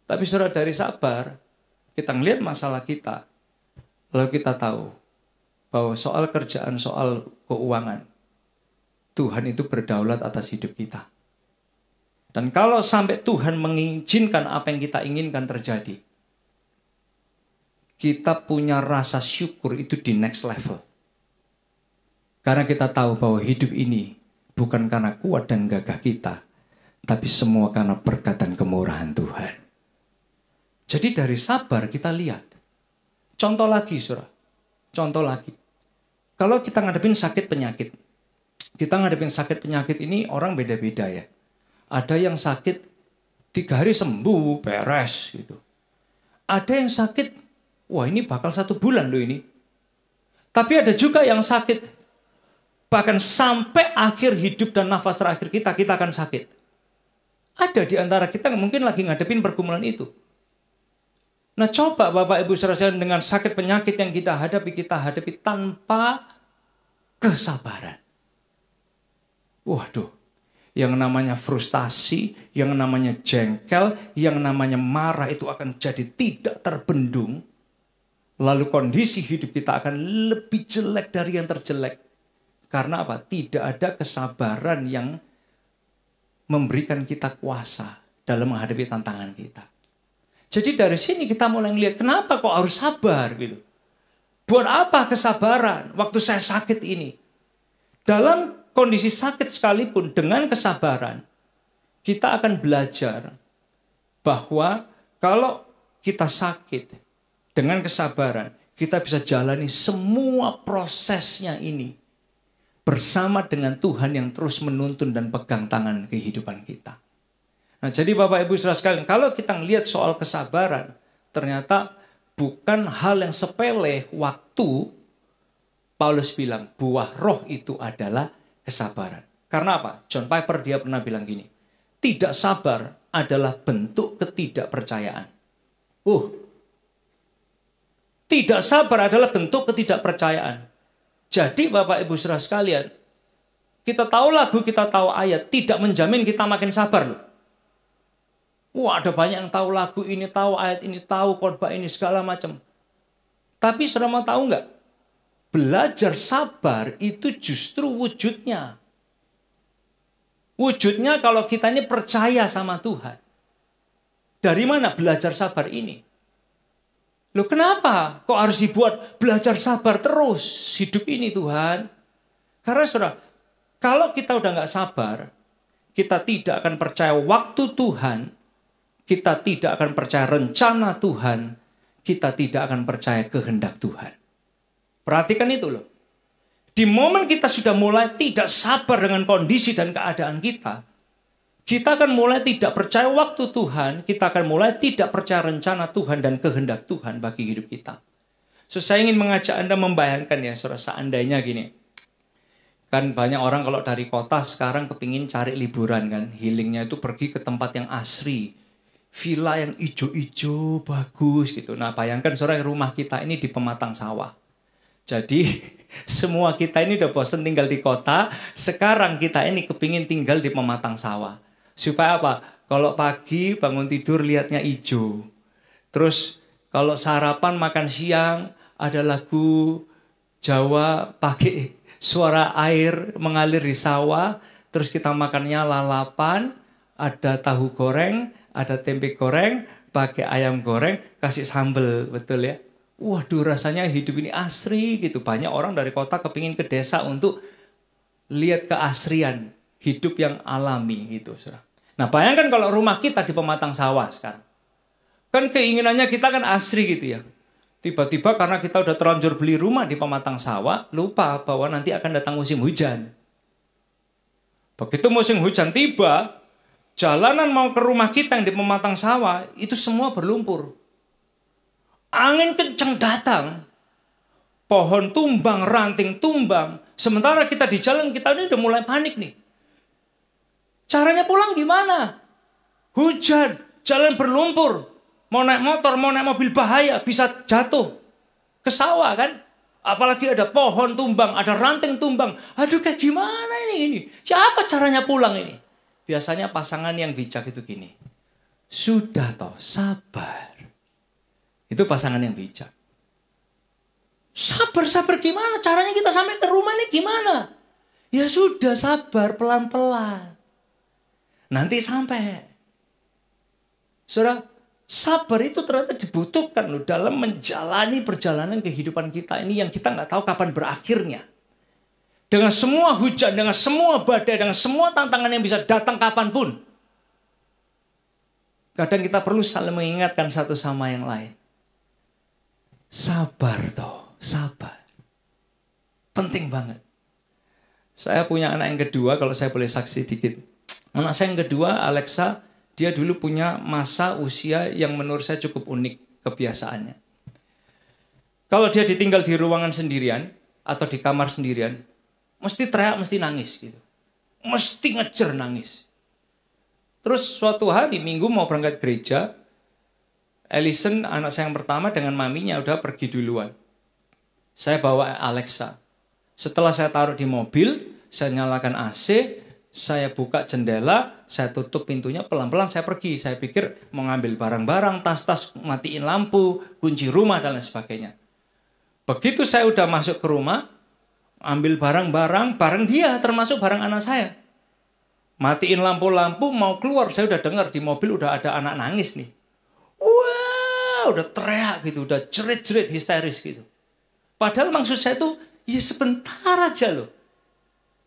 Tapi saudara dari sabar, kita ngelihat masalah kita. Lalu kita tahu bahwa soal kerjaan, soal keuangan, Tuhan itu berdaulat atas hidup kita. Dan kalau sampai Tuhan mengizinkan apa yang kita inginkan terjadi, kita punya rasa syukur itu di next level. Karena kita tahu bahwa hidup ini bukan karena kuat dan gagah kita, tapi semua karena berkat dan kemurahan Tuhan. Jadi dari sabar kita lihat. Contoh lagi, saudara. Contoh lagi. Kalau kita ngadepin sakit penyakit. Kita ngadepin sakit penyakit ini orang beda-beda ya. Ada yang sakit 3 hari sembuh, beres gitu. Ada yang sakit, wah ini bakal 1 bulan loh ini. Tapi ada juga yang sakit bahkan sampai akhir hidup dan nafas terakhir kita akan sakit. Ada di antara kita yang mungkin lagi ngadepin pergumulan itu. Nah coba Bapak Ibu saudara dengan sakit penyakit yang kita hadapi tanpa kesabaran. Waduh, yang namanya frustasi, yang namanya jengkel, yang namanya marah itu akan jadi tidak terbendung. Lalu kondisi hidup kita akan lebih jelek dari yang terjelek. Karena apa? Tidak ada kesabaran yang memberikan kita kuasa dalam menghadapi tantangan kita. Jadi dari sini kita mulai melihat kenapa kok harus sabar gitu. Buat apa kesabaran waktu saya sakit ini? Dalam kondisi sakit sekalipun dengan kesabaran, kita akan belajar bahwa kalau kita sakit dengan kesabaran, kita bisa jalani semua prosesnya ini bersama dengan Tuhan yang terus menuntun dan pegang tangan kehidupan kita. Nah, jadi Bapak Ibu saudara sekalian, kalau kita melihat soal kesabaran, ternyata bukan hal yang sepele waktu Paulus bilang buah roh itu adalah kesabaran. Karena apa? John Piper dia pernah bilang gini, tidak sabar adalah bentuk ketidakpercayaan. Tidak sabar adalah bentuk ketidakpercayaan. Jadi Bapak Ibu saudara sekalian, kita tahu lagu, kita tahu ayat, tidak menjamin kita makin sabar loh. Wah, ada banyak yang tahu lagu ini, tahu ayat ini, tahu khotbah ini, segala macam. Tapi saudara mau tahu nggak? Belajar sabar itu justru wujudnya. Wujudnya kalau kita ini percaya sama Tuhan. Dari mana belajar sabar ini? Loh kenapa? Kok harus dibuat belajar sabar terus hidup ini Tuhan? Karena saudara, kalau kita udah gak sabar, kita tidak akan percaya waktu Tuhan, kita tidak akan percaya rencana Tuhan, kita tidak akan percaya kehendak Tuhan. Perhatikan itu loh. Di momen kita sudah mulai tidak sabar dengan kondisi dan keadaan kita akan mulai tidak percaya waktu Tuhan, kita akan mulai tidak percaya rencana Tuhan dan kehendak Tuhan bagi hidup kita. So, saya ingin mengajak Anda membayangkan ya, saudara, seandainya gini. Kan banyak orang kalau dari kota sekarang kepingin cari liburan kan. Healingnya itu pergi ke tempat yang asri. Villa yang ijo-ijo, bagus gitu. Nah, bayangkan saudara, rumah kita ini di pematang sawah. Jadi semua kita ini udah bosan tinggal di kota. Sekarang kita ini kepingin tinggal di pematang sawah. Supaya apa? Kalau pagi bangun tidur lihatnya hijau. Terus kalau sarapan makan siang ada lagu Jawa pakai suara air mengalir di sawah. Terus kita makannya lalapan. Ada tahu goreng, ada tempe goreng, pakai ayam goreng, kasih sambal. Betul ya? Waduh, rasanya hidup ini asri gitu. Banyak orang dari kota kepingin ke desa untuk lihat keasrian hidup yang alami gitu. Nah, bayangkan kalau rumah kita di pematang sawah sekarang. Kan keinginannya kita kan asri gitu ya. Tiba-tiba karena kita udah terlanjur beli rumah di pematang sawah, lupa bahwa nanti akan datang musim hujan. Begitu musim hujan tiba, jalanan mau ke rumah kita yang di pematang sawah, itu semua berlumpur. Angin kencang datang, pohon tumbang, ranting tumbang. Sementara kita di jalan, kita ini udah mulai panik nih. Caranya pulang gimana? Hujan, jalan berlumpur. Mau naik motor, mau naik mobil bahaya, bisa jatuh ke sawah kan? Apalagi ada pohon tumbang, ada ranting tumbang. Aduh, kayak gimana ini? Siapa caranya pulang ini? Biasanya pasangan yang bijak itu gini. Sudah toh, sabar. Itu pasangan yang bijak. Sabar gimana? Caranya kita sampai ke rumah ini gimana? Ya sudah, sabar pelan-pelan. Nanti sampai. Saudara, sabar itu ternyata dibutuhkan loh dalam menjalani perjalanan kehidupan kita ini yang kita nggak tahu kapan berakhirnya. Dengan semua hujan, dengan semua badai, dengan semua tantangan yang bisa datang kapanpun. Kadang kita perlu saling mengingatkan satu sama yang lain. Sabar toh, sabar. Penting banget. Saya punya anak yang kedua, kalau saya boleh saksi dikit. Anak saya yang kedua, Alexa, dia dulu punya masa usia yang menurut saya cukup unik kebiasaannya. Kalau dia ditinggal di ruangan sendirian atau di kamar sendirian, mesti teriak, mesti nangis gitu. Mesti ngejer nangis. Terus suatu hari Minggu mau berangkat gereja, Ellison, anak saya yang pertama dengan maminya udah pergi duluan. Saya bawa Alexa. Setelah saya taruh di mobil, saya nyalakan AC, saya buka jendela, saya tutup pintunya, pelan-pelan saya pergi. Saya pikir mau ngambil barang-barang, tas-tas, matiin lampu, kunci rumah, dan lain sebagainya. Begitu saya udah masuk ke rumah, ambil barang-barang, barang dia termasuk barang anak saya. Matiin lampu-lampu, mau keluar, saya udah dengar di mobil udah ada anak nangis nih. Wah, udah teriak gitu, udah jerit-jerit histeris gitu. Padahal maksud saya tuh, ya sebentar aja loh.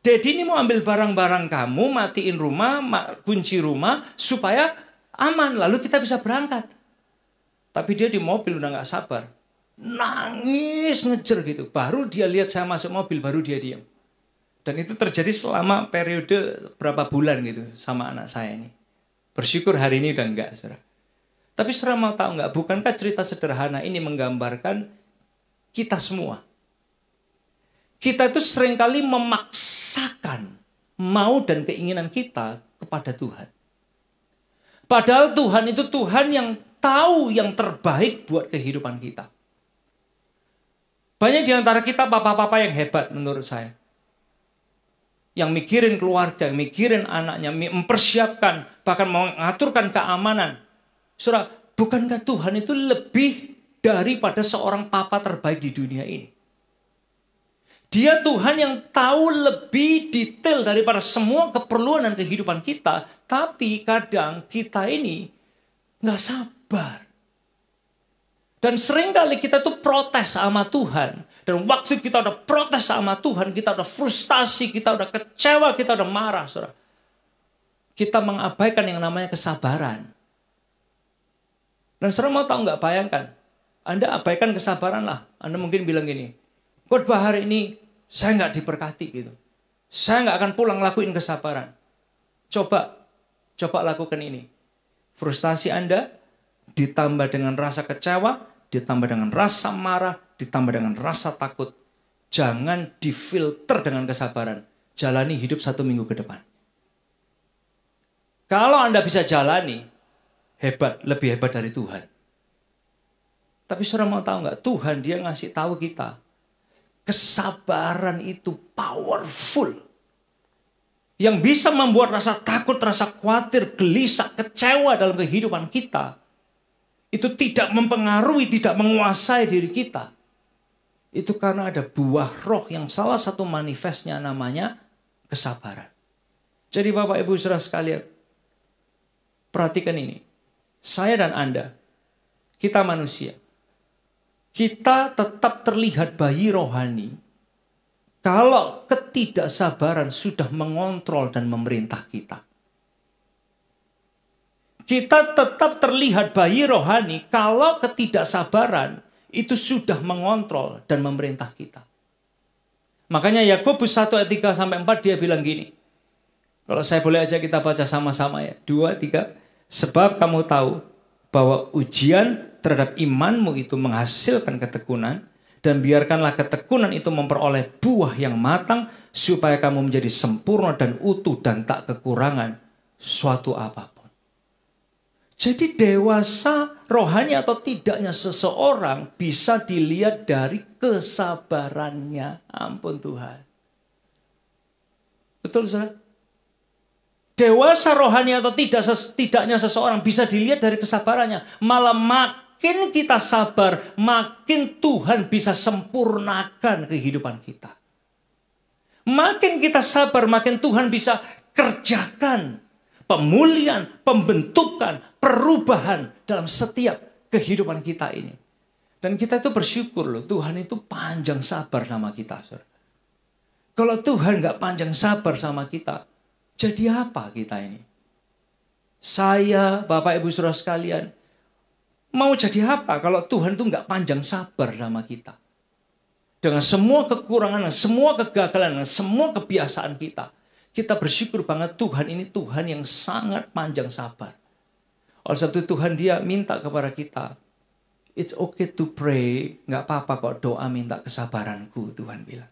Daddy ini mau ambil barang-barang kamu, matiin rumah, kunci rumah, supaya aman, lalu kita bisa berangkat. Tapi dia di mobil udah gak sabar. Nangis, ngejer gitu. Baru dia lihat saya masuk mobil, baru dia diam. Dan itu terjadi selama periode berapa bulan gitu sama anak saya ini. Bersyukur hari ini udah enggak, saudara. Tapi saudara mau tahu nggak, bukankah cerita sederhana ini menggambarkan kita semua? Kita itu seringkali memaksakan mau dan keinginan kita kepada Tuhan. Padahal Tuhan itu Tuhan yang tahu yang terbaik buat kehidupan kita. Banyak di antara kita papa-papa yang hebat menurut saya. Yang mikirin keluarga, yang mikirin anaknya, mempersiapkan, bahkan mengaturkan keamanan. Saudara, bukankah Tuhan itu lebih daripada seorang papa terbaik di dunia ini? Dia Tuhan yang tahu lebih detail daripada semua keperluan dan kehidupan kita. Tapi kadang kita ini gak sabar. Dan seringkali kita tuh protes sama Tuhan. Dan waktu kita udah protes sama Tuhan, kita udah frustasi, kita udah kecewa, kita udah marah. Saudara. Kita mengabaikan yang namanya kesabaran. Dan saudara mau tahu nggak, bayangkan. Anda abaikan kesabaran lah. Anda mungkin bilang gini, khotbah hari ini saya nggak diberkati gitu. Saya nggak akan pulang lakuin kesabaran. Coba lakukan ini. Frustasi Anda ditambah dengan rasa kecewa, ditambah dengan rasa marah, ditambah dengan rasa takut. Jangan difilter dengan kesabaran. Jalani hidup 1 minggu ke depan. Kalau Anda bisa jalani, hebat, lebih hebat dari Tuhan. Tapi saudara mau tahu nggak? Tuhan dia ngasih tahu kita. Kesabaran itu powerful. Yang bisa membuat rasa takut, rasa khawatir, gelisah, kecewa dalam kehidupan kita. Itu tidak mempengaruhi, tidak menguasai diri kita. Itu karena ada buah roh yang salah satu manifestnya namanya kesabaran. Jadi Bapak Ibu Saudara sekalian, perhatikan ini. Saya dan Anda, kita manusia. Kita tetap terlihat bayi rohani kalau ketidaksabaran sudah mengontrol dan memerintah kita. Kita tetap terlihat bayi rohani kalau ketidaksabaran itu sudah mengontrol dan memerintah kita. Makanya Yakobus 1 ayat 3-4 dia bilang gini. Kalau saya boleh aja kita baca sama-sama ya. 2, 3. Sebab kamu tahu bahwa ujian terhadap imanmu itu menghasilkan ketekunan. Dan biarkanlah ketekunan itu memperoleh buah yang matang. Supaya kamu menjadi sempurna dan utuh dan tak kekurangan suatu apapun. Jadi dewasa rohani atau tidaknya seseorang bisa dilihat dari kesabarannya. Ampun Tuhan. Betul saudara? Dewasa rohani atau tidaknya seseorang bisa dilihat dari kesabarannya. Malah makin kita sabar, makin Tuhan bisa sempurnakan kehidupan kita. Makin kita sabar, makin Tuhan bisa kerjakan pemulihan, pembentukan, perubahan dalam setiap kehidupan kita ini. Dan kita itu bersyukur loh, Tuhan itu panjang sabar sama kita. Saudara. Kalau Tuhan gak panjang sabar sama kita, jadi apa kita ini? Saya, Bapak Ibu Saudara sekalian, mau jadi apa kalau Tuhan itu gak panjang sabar sama kita? Dengan semua kekurangan, semua kegagalan, semua kebiasaan kita. Kita bersyukur banget Tuhan ini Tuhan yang sangat panjang sabar. Oleh sebab itu Tuhan dia minta kepada kita. It's okay to pray. Gak apa-apa kok doa minta kesabaranku Tuhan bilang.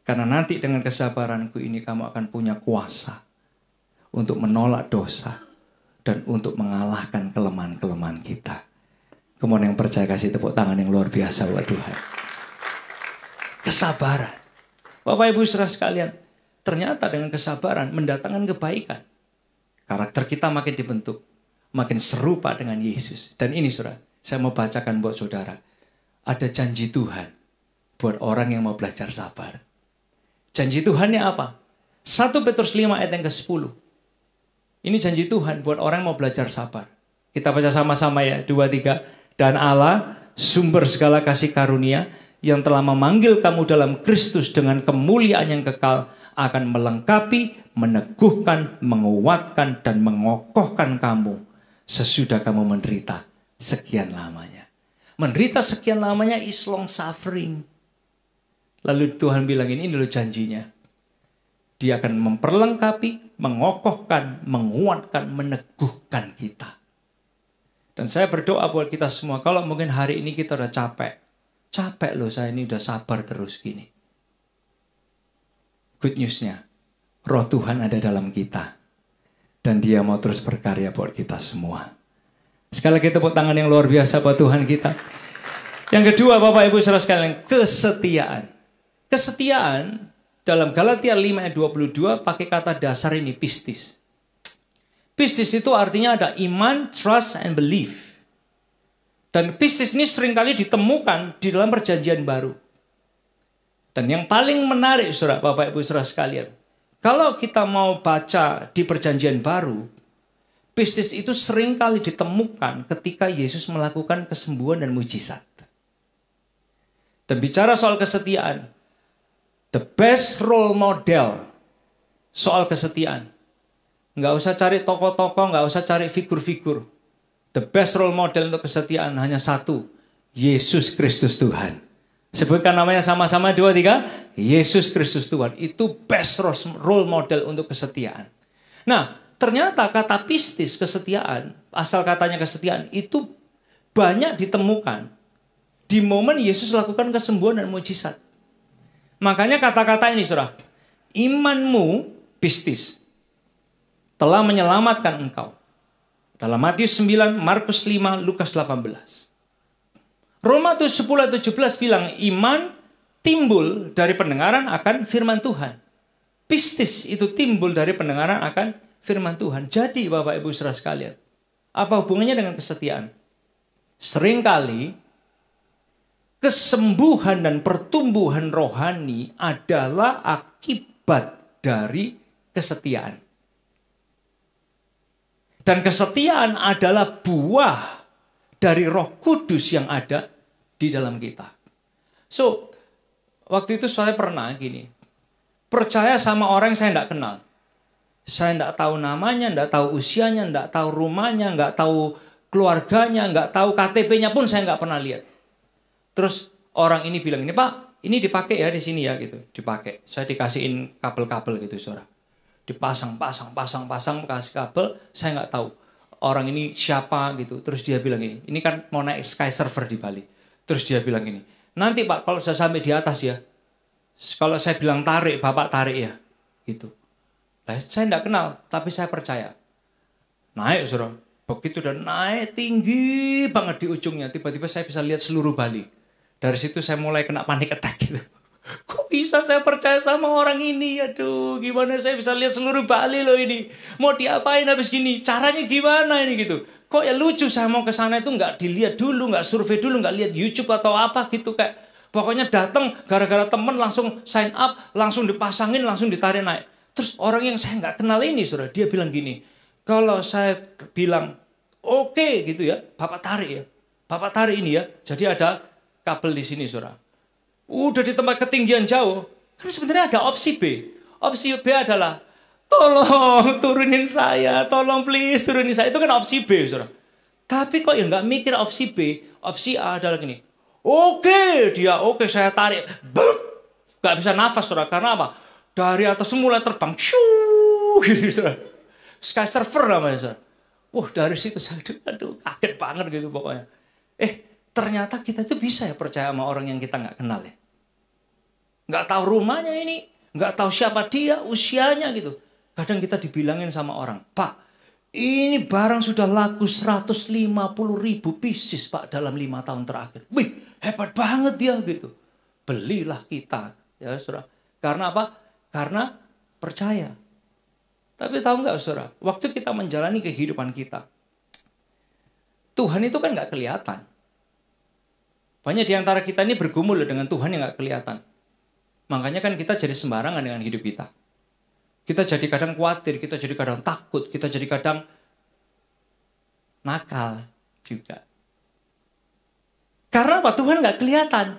Karena nanti dengan kesabaranku ini kamu akan punya kuasa. Untuk menolak dosa. Dan untuk mengalahkan kelemahan-kelemahan kita. Kemudian yang percaya kasih tepuk tangan yang luar biasa buat Tuhan. Kesabaran. Bapak Ibu Saudara sekalian. Ternyata dengan kesabaran mendatangkan kebaikan. Karakter kita makin dibentuk. Makin serupa dengan Yesus. Dan ini saudara, saya mau bacakan buat saudara. Ada janji Tuhan buat orang yang mau belajar sabar. Janji Tuhannya apa? 1 Petrus 5 ayat yang ke-10. Ini janji Tuhan buat orang yang mau belajar sabar. Kita baca sama-sama ya, 2, 3. Dan Allah, sumber segala kasih karunia, yang telah memanggil kamu dalam Kristus dengan kemuliaan yang kekal, akan melengkapi, meneguhkan, menguatkan, dan mengokohkan kamu sesudah kamu menderita sekian lamanya. Menderita sekian lamanya is long suffering. Lalu Tuhan bilang ini loh janjinya. Dia akan memperlengkapi, mengokohkan, menguatkan, meneguhkan kita. Dan saya berdoa buat kita semua, kalau mungkin hari ini kita udah capek. Capek loh saya ini udah sabar terus gini. Good newsnya, roh Tuhan ada dalam kita. Dan dia mau terus berkarya buat kita semua. Sekali lagi tepuk tangan yang luar biasa buat Tuhan kita. Yang kedua Bapak Ibu Saudara sekalian, kesetiaan. Kesetiaan dalam Galatia 5 ayat 22 pakai kata dasar ini pistis. Pistis itu artinya ada iman, trust, and belief. Dan pistis ini seringkali ditemukan di dalam perjanjian baru. Dan yang paling menarik saudara, Bapak Ibu Saudara sekalian. Kalau kita mau baca di perjanjian baru, pistis itu seringkali ditemukan ketika Yesus melakukan kesembuhan dan mujizat. Dan bicara soal kesetiaan, the best role model soal kesetiaan. Nggak usah cari tokoh-tokoh, nggak usah cari figur-figur. The best role model untuk kesetiaan hanya satu, Yesus Kristus Tuhan. Sebutkan namanya sama-sama 2, 3. Yesus Kristus Tuhan. Itu best role model untuk kesetiaan. Nah, ternyata kata pistis, kesetiaan, asal katanya kesetiaan, itu banyak ditemukan di momen Yesus lakukan kesembuhan dan mujizat. Makanya kata-kata ini, saudara. Imanmu, pistis, telah menyelamatkan engkau. Dalam Matius 9, Markus 5, Lukas 18. Roma 10 ayat 17 bilang iman timbul dari pendengaran akan firman Tuhan. Pistis itu timbul dari pendengaran akan firman Tuhan. Jadi Bapak Ibu saudara sekalian, apa hubungannya dengan kesetiaan? Seringkali kesembuhan dan pertumbuhan rohani adalah akibat dari kesetiaan. Dan kesetiaan adalah buah dari Roh Kudus yang ada di dalam kita. So, waktu itu saya pernah gini, percaya sama orang yang saya tidak kenal. Saya tidak tahu namanya, tidak tahu usianya, tidak tahu rumahnya, tidak tahu keluarganya, tidak tahu KTP-nya pun saya nggak pernah lihat. Terus orang ini bilang, ini Pak, ini dipakai ya di sini ya gitu, dipakai. Saya dikasihin kabel-kabel gitu, saudara. Dipasang, kasih kabel, saya nggak tahu orang ini siapa gitu. Terus dia bilang ini kan mau naik sky server di Bali. Terus dia bilang ini, nanti Pak kalau sudah sampai di atas ya, kalau saya bilang tarik, Bapak tarik ya, gitu. Nah, saya tidak kenal, tapi saya percaya. Naik, saudara. Begitu udah naik tinggi banget di ujungnya, tiba-tiba saya bisa lihat seluruh Bali. Dari situ saya mulai kena panik attack gitu. Kok bisa saya percaya sama orang ini? Aduh, gimana saya bisa lihat seluruh Bali loh ini? Mau diapain habis gini? Caranya gimana ini gitu? Kok ya lucu saya mau ke sana itu nggak dilihat dulu, nggak survei dulu, nggak lihat YouTube atau apa gitu kayak. Pokoknya datang gara-gara temen langsung sign up, langsung dipasangin, langsung ditarik naik. Terus orang yang saya nggak kenal ini, saudara, dia bilang gini, kalau saya bilang oke gitu ya, Bapak tarik ya, Bapak tarik ini ya. Jadi ada kabel di sini, saudara. Udah di tempat ketinggian jauh, kan sebenarnya ada opsi B. Opsi B adalah, tolong turunin saya, tolong please turunin saya. Itu kan opsi B, saudara. Tapi kok ya nggak mikir opsi B. Opsi A adalah gini, oke, saya tarik. Bup, nggak bisa nafas, saudara. Karena apa? Dari atas mulai terbang. Shoo, gitu, saudara. Sky server namanya, saudara. Wah, dari situ saya kaget banget gitu pokoknya. Ternyata kita tuh bisa ya percaya sama orang yang kita nggak kenal ya. Nggak tahu rumahnya ini, nggak tahu siapa dia, usianya gitu. Kadang kita dibilangin sama orang, Pak, ini barang sudah laku 150.000 pieces Pak dalam 5 tahun terakhir. Wih, hebat banget dia gitu. Belilah kita, ya saudara. Karena apa? Karena percaya. Tapi tahu nggak saudara, waktu kita menjalani kehidupan kita, Tuhan itu kan nggak kelihatan. Banyak di antara kita ini bergumul dengan Tuhan yang gak kelihatan. Makanya kan kita jadi sembarangan dengan hidup kita. Kita jadi kadang khawatir, kita jadi kadang takut, kita jadi kadang nakal juga. Karena apa? Tuhan gak kelihatan.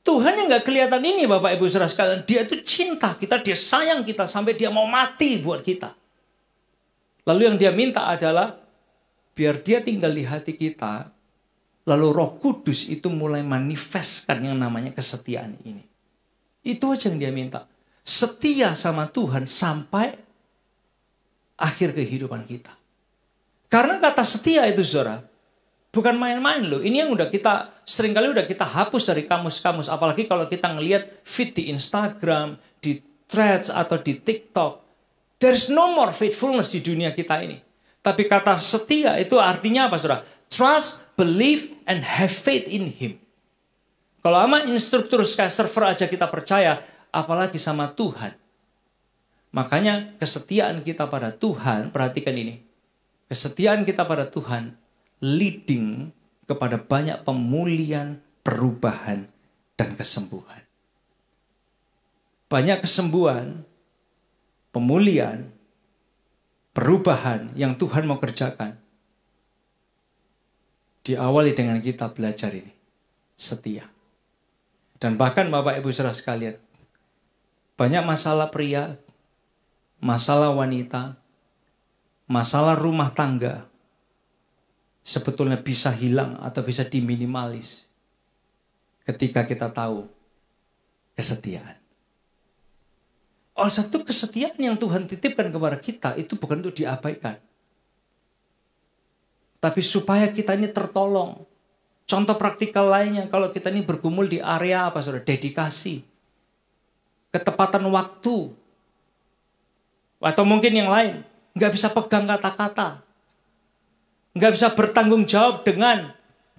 Tuhan yang gak kelihatan ini Bapak Ibu Saudara sekalian, dia itu cinta kita, dia sayang kita sampai dia mau mati buat kita. Lalu yang dia minta adalah biar dia tinggal di hati kita. Lalu Roh Kudus itu mulai manifestkan yang namanya kesetiaan ini. Itu aja yang dia minta. Setia sama Tuhan sampai akhir kehidupan kita. Karena kata setia itu saudara, bukan main-main loh. Ini yang seringkali udah kita hapus dari kamus-kamus. Apalagi kalau kita ngelihat feed di Instagram, di Threads atau di TikTok. There's no more faithfulness di dunia kita ini. Tapi kata setia itu artinya apa saudara? Trust, believe, and have faith in Him. Kalau sama instruktur Sky Server aja kita percaya, apalagi sama Tuhan. Makanya kesetiaan kita pada Tuhan, perhatikan ini. Kesetiaan kita pada Tuhan leading kepada banyak pemulihan, perubahan, dan kesembuhan. Banyak kesembuhan, pemulihan, perubahan yang Tuhan mau kerjakan. Diawali dengan kita belajar ini. Setia. Dan bahkan Bapak Ibu Saudara sekalian. Banyak masalah pria. Masalah wanita. Masalah rumah tangga. Sebetulnya bisa hilang atau bisa diminimalis. ketika kita tahu kesetiaan. Satu kesetiaan yang Tuhan titipkan kepada kita itu bukan untuk diabaikan. Tapi supaya kita ini tertolong. Contoh praktikal lainnya, kalau kita ini bergumul di area apa saudara? Dedikasi. Ketepatan waktu. Atau mungkin yang lain. Nggak bisa pegang kata-kata. Nggak bisa bertanggung jawab dengan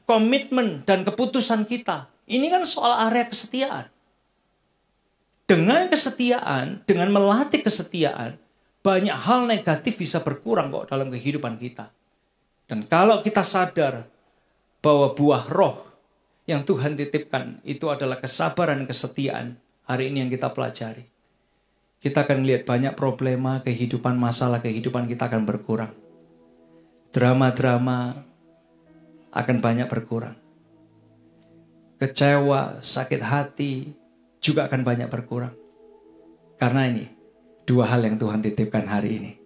komitmen dan keputusan kita. Ini kan soal area kesetiaan. Dengan kesetiaan, dengan melatih kesetiaan, banyak hal negatif bisa berkurang kok dalam kehidupan kita. Dan kalau kita sadar bahwa buah roh yang Tuhan titipkan itu adalah kesabaran dan kesetiaan, hari ini yang kita pelajari, kita akan lihat banyak problema kehidupan, masalah kehidupan kita akan berkurang. Drama-drama akan banyak berkurang. Kecewa, sakit hati juga akan banyak berkurang. Karena ini, dua hal yang Tuhan titipkan hari ini.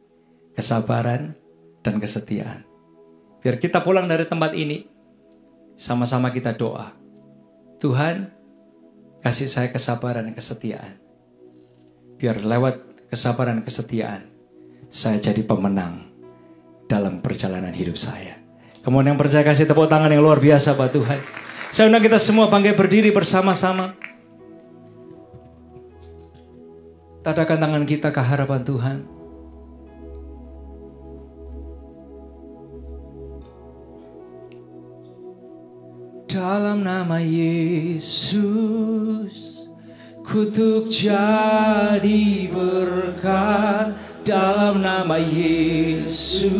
Kesabaran dan kesetiaan. Biar kita pulang dari tempat ini, sama-sama kita doa. Tuhan, kasih saya kesabaran dan kesetiaan. Biar lewat kesabaran dan kesetiaan, saya jadi pemenang dalam perjalanan hidup saya. Kemudian yang percaya kasih tepuk tangan yang luar biasa buat Tuhan. Saya undang kita semua bangkit berdiri bersama-sama. Tadakan tangan kita ke hadapan Tuhan. Dalam nama Yesus, kutuk jadi berkat. Dalam nama Yesus,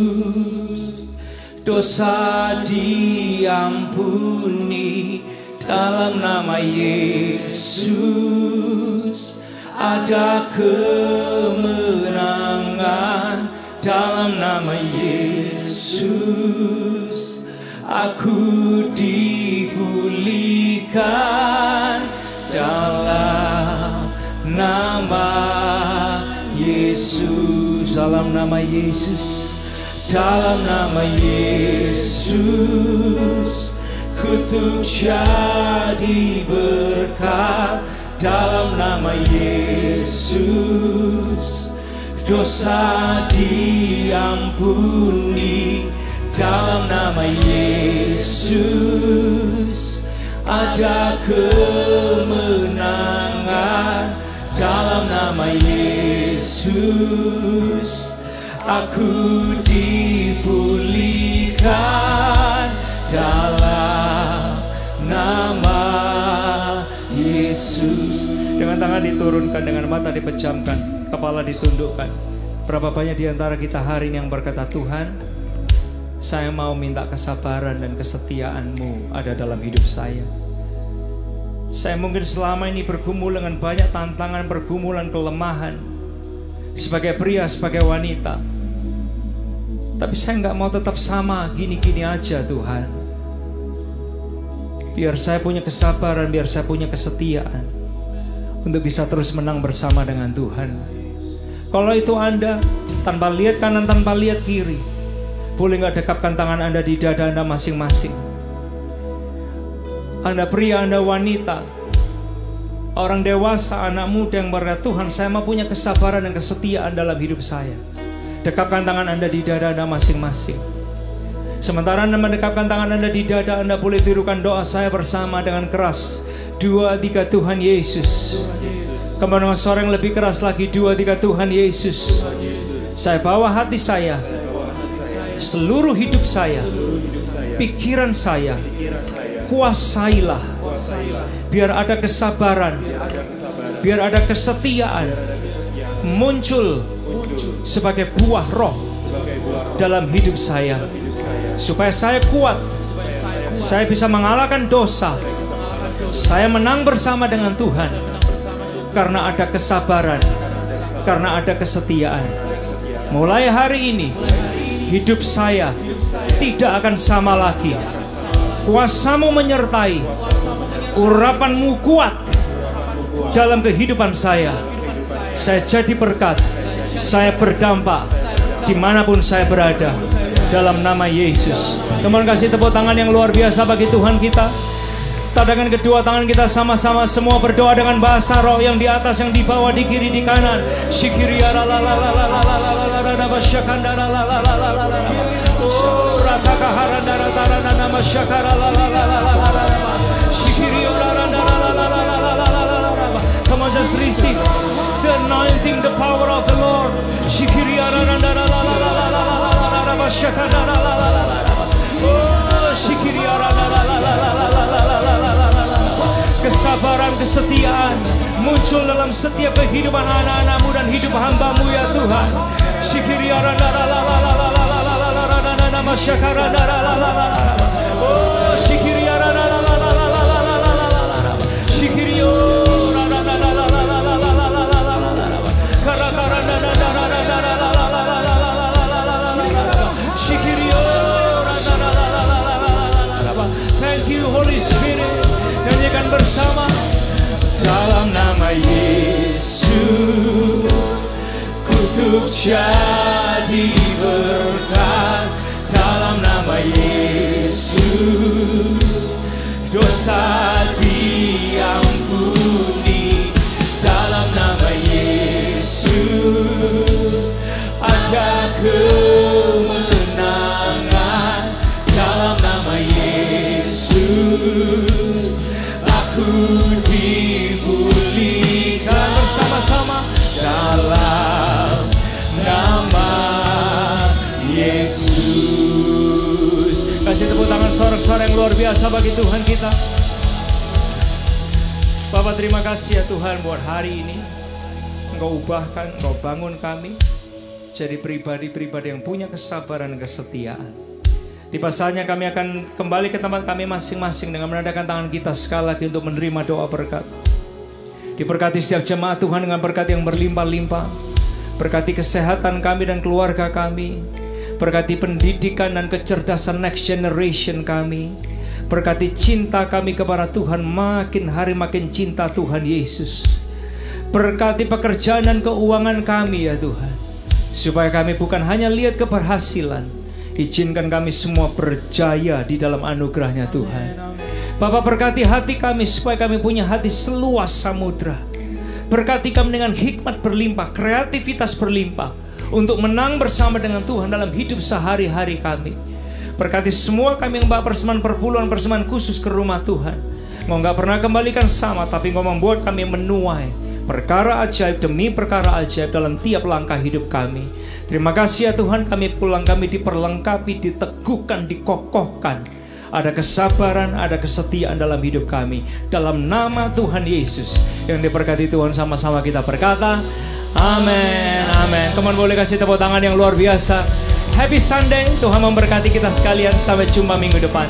dosa diampuni. Dalam nama Yesus, ada kemenangan. Dalam nama Yesus, aku dipulihkan. Dalam nama Yesus, dalam nama Yesus, dalam nama Yesus, kutuk jadi berkat. Dalam nama Yesus, dosa diampuni. Dalam nama Yesus, ada kemenangan. Dalam nama Yesus, aku dipulihkan. Dalam nama Yesus. Dengan tangan diturunkan, dengan mata dipejamkan, kepala ditundukkan. Berapa banyak di antara kita hari ini yang berkata, Tuhan, saya mau minta kesabaran dan kesetiaan-Mu ada dalam hidup saya. Saya mungkin selama ini bergumul dengan banyak tantangan, pergumulan, kelemahan. Sebagai pria, sebagai wanita. Tapi saya nggak mau tetap sama, gini-gini aja Tuhan. Biar saya punya kesabaran, biar saya punya kesetiaan. Untuk bisa terus menang bersama dengan Tuhan. Kalau itu Anda, tanpa lihat kanan, tanpa lihat kiri, boleh nggak dekapkan tangan Anda di dada Anda masing-masing. Anda pria, Anda wanita, orang dewasa, anak muda yang berkata, Tuhan saya mau punya kesabaran dan kesetiaan dalam hidup saya. Dekapkan tangan Anda di dada Anda masing-masing. Sementara Anda mendekapkan tangan Anda di dada, Anda boleh tirukan doa saya bersama dengan keras. 2, 3 Tuhan Yesus. Kemudian dengan suara yang lebih keras lagi, 2, 3 Tuhan Yesus. Saya bawa hati saya, seluruh hidup saya, pikiran saya, kuasailah. Biar ada kesabaran, biar ada kesetiaan muncul sebagai buah roh dalam hidup saya. Supaya saya kuat, saya bisa mengalahkan dosa. Saya menang bersama dengan Tuhan. Karena ada kesabaran, karena ada kesetiaan. Mulai hari ini, hidup saya tidak akan sama lagi. Kuasa-Mu menyertai, urapan-Mu kuat dalam kehidupan saya. Saya jadi berkat, saya berdampak dimanapun saya berada. Dalam nama Yesus. Teman kasih tepuk tangan yang luar biasa bagi Tuhan kita. Dengan kedua tangan kita sama-sama semua berdoa dengan bahasa roh, yang di atas, yang di bawah, di kiri, di kanan. Come on, just receive the anointing, the power of the Lord. Kesabaran, kesetiaan muncul dalam setiap kehidupan anak-anak-Mu dan hidup hamba-Mu ya Tuhan. Thank you Holy Spirit. Nyanyikan bersama. Dalam nama Yesus kutuk jadi berkat. Dalam nama Yesus dosa diampuni. Dalam nama Yesus ada kemenangan. Dalam nama Yesus aku dipulihkan. Bersama-sama. Dalam nama Yesus. Kasih tepuk tangan sorak-sorak yang luar biasa bagi Tuhan kita. Bapak, terima kasih ya Tuhan buat hari ini. Engkau ubahkan, Engkau bangun kami jadi pribadi-pribadi yang punya kesabaran dan kesetiaan. Tiba saatnya kami akan kembali ke tempat kami masing-masing dengan menadahkan tangan kita sekali lagi untuk menerima doa berkat. Diberkati setiap jemaat Tuhan dengan berkat yang berlimpah-limpah. Berkati kesehatan kami dan keluarga kami. Berkati pendidikan dan kecerdasan next generation kami. Berkati cinta kami kepada Tuhan, makin hari makin cinta Tuhan Yesus. Berkati pekerjaan dan keuangan kami ya Tuhan, supaya kami bukan hanya lihat keberhasilan. Izinkan kami semua berjaya di dalam anugerah-Nya Tuhan. Bapak, berkati hati kami supaya kami punya hati seluas samudra. Berkati kami dengan hikmat berlimpah, kreativitas berlimpah, untuk menang bersama dengan Tuhan dalam hidup sehari-hari kami. Berkati semua kami yang bawa persembahan perpuluhan, persembahan khusus ke rumah Tuhan. Engkau gak pernah kembalikan sama, tapi Engkau membuat kami menuai perkara ajaib demi perkara ajaib dalam tiap langkah hidup kami. Terima kasih ya Tuhan, kami pulang, kami diperlengkapi, diteguhkan, dikokohkan. Ada kesabaran, ada kesetiaan dalam hidup kami. Dalam nama Tuhan Yesus yang diberkati Tuhan, sama-sama kita berkata amin, amin. Teman boleh kasih tepuk tangan yang luar biasa. Happy Sunday, Tuhan memberkati kita sekalian. Sampai jumpa minggu depan.